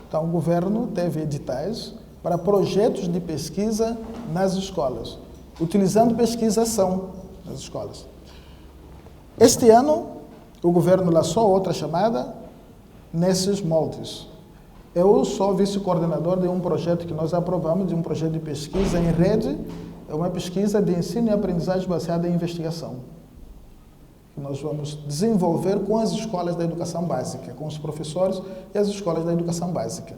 Então, o governo teve editais para projetos de pesquisa nas escolas, utilizando pesquisa-ação nas escolas. Este ano, o governo lançou outra chamada nesses moldes. Eu sou vice-coordenador de um projeto que nós aprovamos, de um projeto de pesquisa em rede, é uma pesquisa de ensino e aprendizagem baseada em investigação, que nós vamos desenvolver com as escolas da educação básica, com os professores e as escolas da educação básica.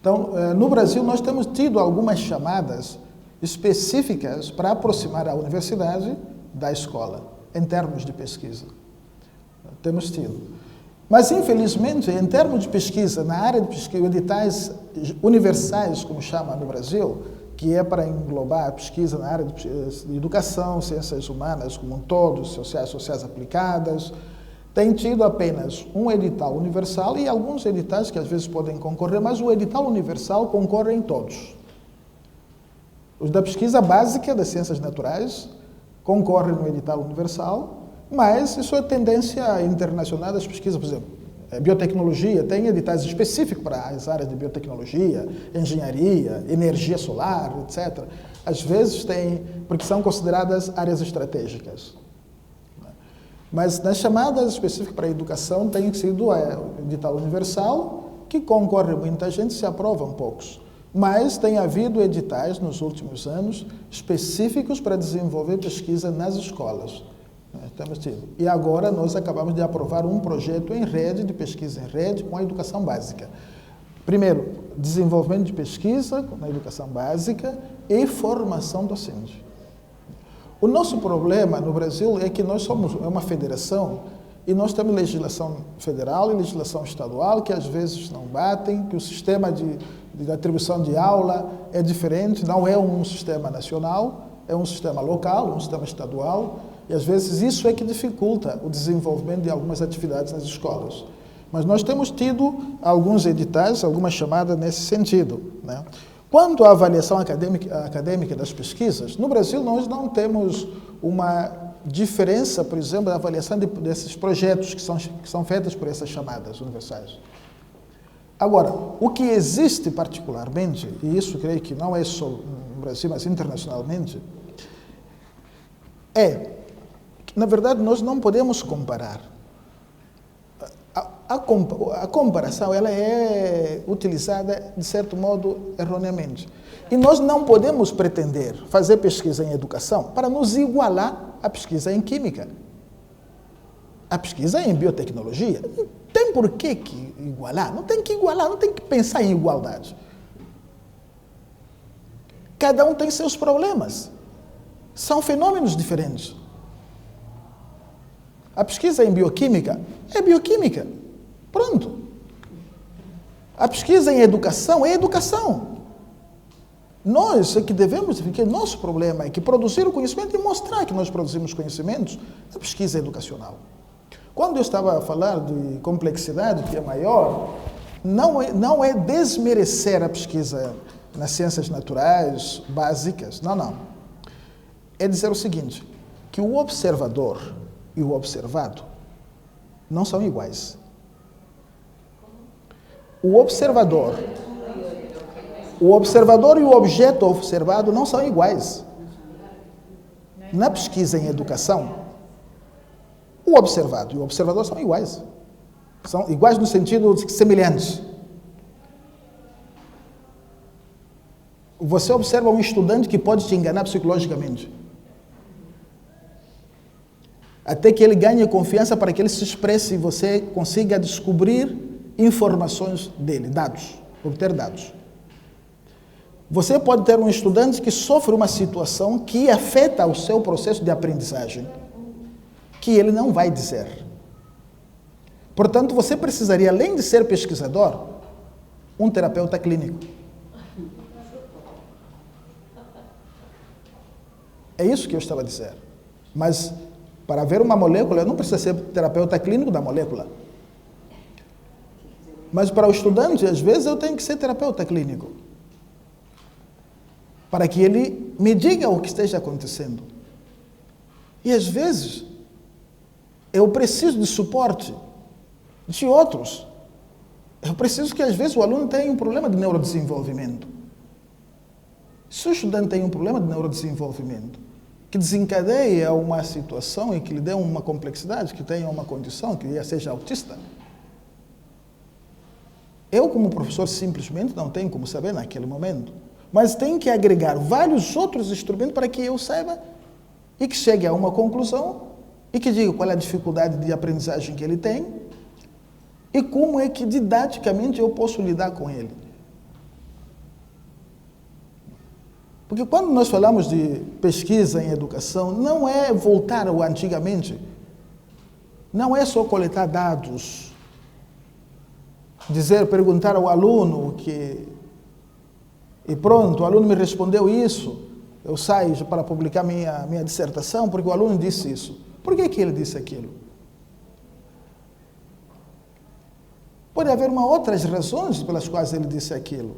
Então, no Brasil, nós temos tido algumas chamadas específicas para aproximar a universidade da escola, em termos de pesquisa. Temos tido. Mas, infelizmente, em termos de pesquisa, na área de pesquisa, editais universais, como chama no Brasil, que é para englobar a pesquisa na área de educação, ciências humanas como um todo, sociais aplicadas, tem tido apenas um edital universal e alguns editais que às vezes podem concorrer, mas o edital universal concorre em todos. Os da pesquisa básica das ciências naturais concorrem no edital universal, mas isso é tendência internacional das pesquisas. Por exemplo, biotecnologia tem editais específicos para as áreas de biotecnologia, engenharia, energia solar, etc. Às vezes tem, porque são consideradas áreas estratégicas. Mas nas chamadas específicas para a educação tem sido o edital universal, que concorre muita gente, se aprovam poucos. Mas tem havido editais nos últimos anos específicos para desenvolver pesquisa nas escolas. Temos tido. E agora nós acabamos de aprovar um projeto em rede, de pesquisa em rede, com a educação básica. Primeiro, desenvolvimento de pesquisa na educação básica e formação docente. O nosso problema no Brasil é que nós somos uma federação e nós temos legislação federal e legislação estadual que às vezes não batem, que o sistema de atribuição de aula é diferente, não é um sistema nacional, é um sistema local, um sistema estadual. E, às vezes, isso é que dificulta o desenvolvimento de algumas atividades nas escolas. Mas nós temos tido alguns editais, algumas chamadas nesse sentido. Né? Quanto à avaliação acadêmica das pesquisas, no Brasil nós não temos uma diferença, por exemplo, da avaliação desses projetos que são feitos por essas chamadas universais. Agora, o que existe particularmente, e isso creio que não é só no Brasil, mas internacionalmente, na verdade, nós não podemos comparar. A comparação ela é utilizada, de certo modo, erroneamente. E nós não podemos pretender fazer pesquisa em educação para nos igualar à pesquisa em química. A pesquisa em biotecnologia. Não tem por que igualar. Não tem que igualar, não tem que pensar em igualdade. Cada um tem seus problemas. São fenômenos diferentes. A pesquisa em bioquímica é bioquímica. Pronto. A pesquisa em educação é educação. Nós é que devemos, porque nosso problema é que produzir o conhecimento e mostrar que nós produzimos conhecimentos é pesquisa educacional. Quando eu estava a falar de complexidade, que é maior, não é desmerecer a pesquisa nas ciências naturais básicas, não. É dizer o seguinte, que o observador e o observado não são iguais. O observador e o objeto observado não são iguais. Na pesquisa em educação, o observado e o observador são iguais. São iguais no sentido de semelhantes. Você observa um estudante que pode te enganar psicologicamente. Até que ele ganhe confiança para que ele se expresse e você consiga descobrir informações dele, dados, obter dados. Você pode ter um estudante que sofre uma situação que afeta o seu processo de aprendizagem, que ele não vai dizer. Portanto, você precisaria, além de ser pesquisador, um terapeuta clínico. É isso que eu estava a dizer. Mas, para ver uma molécula, eu não preciso ser terapeuta clínico da molécula. Mas para o estudante, às vezes, eu tenho que ser terapeuta clínico. Para que ele me diga o que esteja acontecendo. E às vezes, eu preciso de suporte de outros. Eu preciso que às vezes o aluno tenha um problema de neurodesenvolvimento. Se o estudante tem um problema de neurodesenvolvimento, que desencadeia uma situação e que lhe dê uma complexidade, que tenha uma condição, que seja autista, eu como professor simplesmente não tenho como saber naquele momento. Mas tem que agregar vários outros instrumentos para que eu saiba e que chegue a uma conclusão e que diga qual é a dificuldade de aprendizagem que ele tem e como é que didaticamente eu posso lidar com ele. Porque quando nós falamos de pesquisa em educação, não é voltar ao antigamente, não é só coletar dados, perguntar ao aluno e pronto, o aluno me respondeu isso, eu saio para publicar minha dissertação porque o aluno disse isso. Por que ele disse aquilo? Pode haver outras razões pelas quais ele disse aquilo.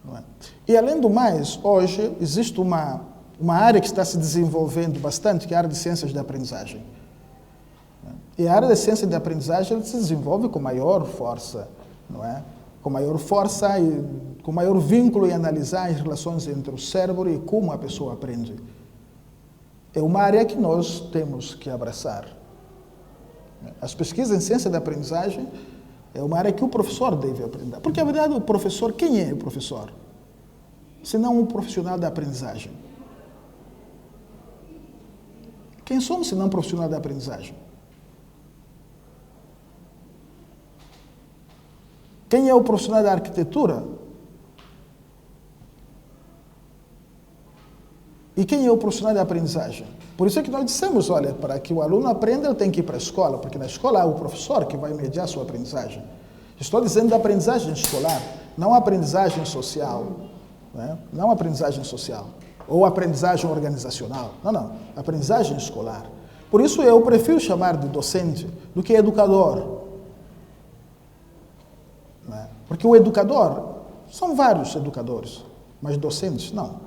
Não é? E além do mais, hoje existe uma área que está se desenvolvendo bastante, que é a área de ciências de aprendizagem. E a área de ciência de aprendizagem se desenvolve com maior força, não é? Com maior força e com maior vínculo em analisar as relações entre o cérebro e como a pessoa aprende. É uma área que nós temos que abraçar. As pesquisas em ciência da aprendizagem é uma área que o professor deve aprender. Porque, na verdade, o professor, quem é o professor? Se não um profissional da aprendizagem. Quem somos se não um profissional da aprendizagem? Quem é o profissional da arquitetura? E quem é o profissional da aprendizagem? Por isso é que nós dissemos, olha, para que o aluno aprenda, ele tem que ir para a escola, porque na escola há o professor que vai mediar a sua aprendizagem. Estou dizendo da aprendizagem escolar, não a aprendizagem social. Né? Não a aprendizagem social. Ou aprendizagem organizacional. Não. Aprendizagem escolar. Por isso eu prefiro chamar de docente do que educador. Porque o educador, são vários educadores, mas docentes não.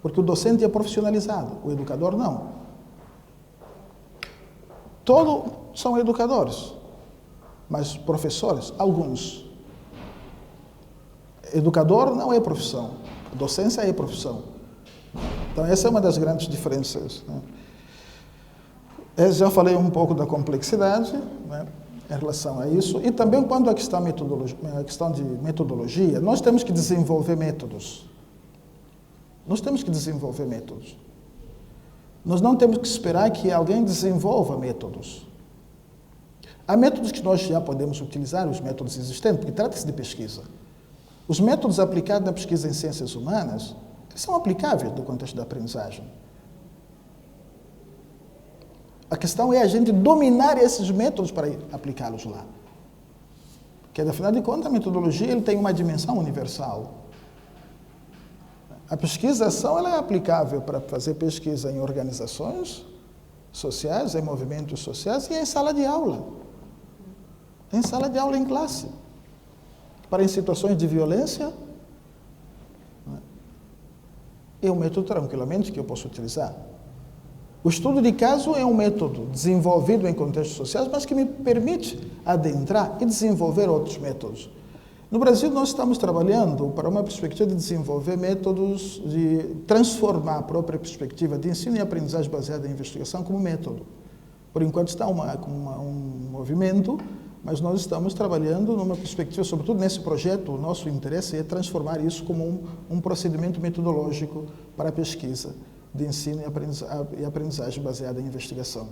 Porque o docente é profissionalizado, o educador não. Todos são educadores, mas professores, alguns. Educador não é profissão, docência é profissão. Então essa é uma das grandes diferenças. Né? Eu já falei um pouco da complexidade, né? Em relação a isso, e também quanto à questão de metodologia, nós temos que desenvolver métodos. Nós temos que desenvolver métodos. Nós não temos que esperar que alguém desenvolva métodos. Há métodos que nós já podemos utilizar, os métodos existentes, porque trata-se de pesquisa. Os métodos aplicados na pesquisa em ciências humanas, eles são aplicáveis no contexto da aprendizagem. A questão é a gente dominar esses métodos para aplicá-los lá. Porque, afinal de contas, a metodologia ele tem uma dimensão universal. A pesquisação ela é aplicável para fazer pesquisa em organizações sociais, em movimentos sociais e em sala de aula. Em sala de aula em classe. Para em situações de violência, é um método tranquilamente que eu posso utilizar. O estudo de caso é um método desenvolvido em contextos sociais, mas que me permite adentrar e desenvolver outros métodos. No Brasil, nós estamos trabalhando para uma perspectiva de desenvolver métodos de transformar a própria perspectiva de ensino e aprendizagem baseada em investigação como método. Por enquanto está um movimento, mas nós estamos trabalhando numa perspectiva, sobretudo nesse projeto, o nosso interesse é transformar isso como um procedimento metodológico para a pesquisa de ensino e aprendizagem baseada em investigação.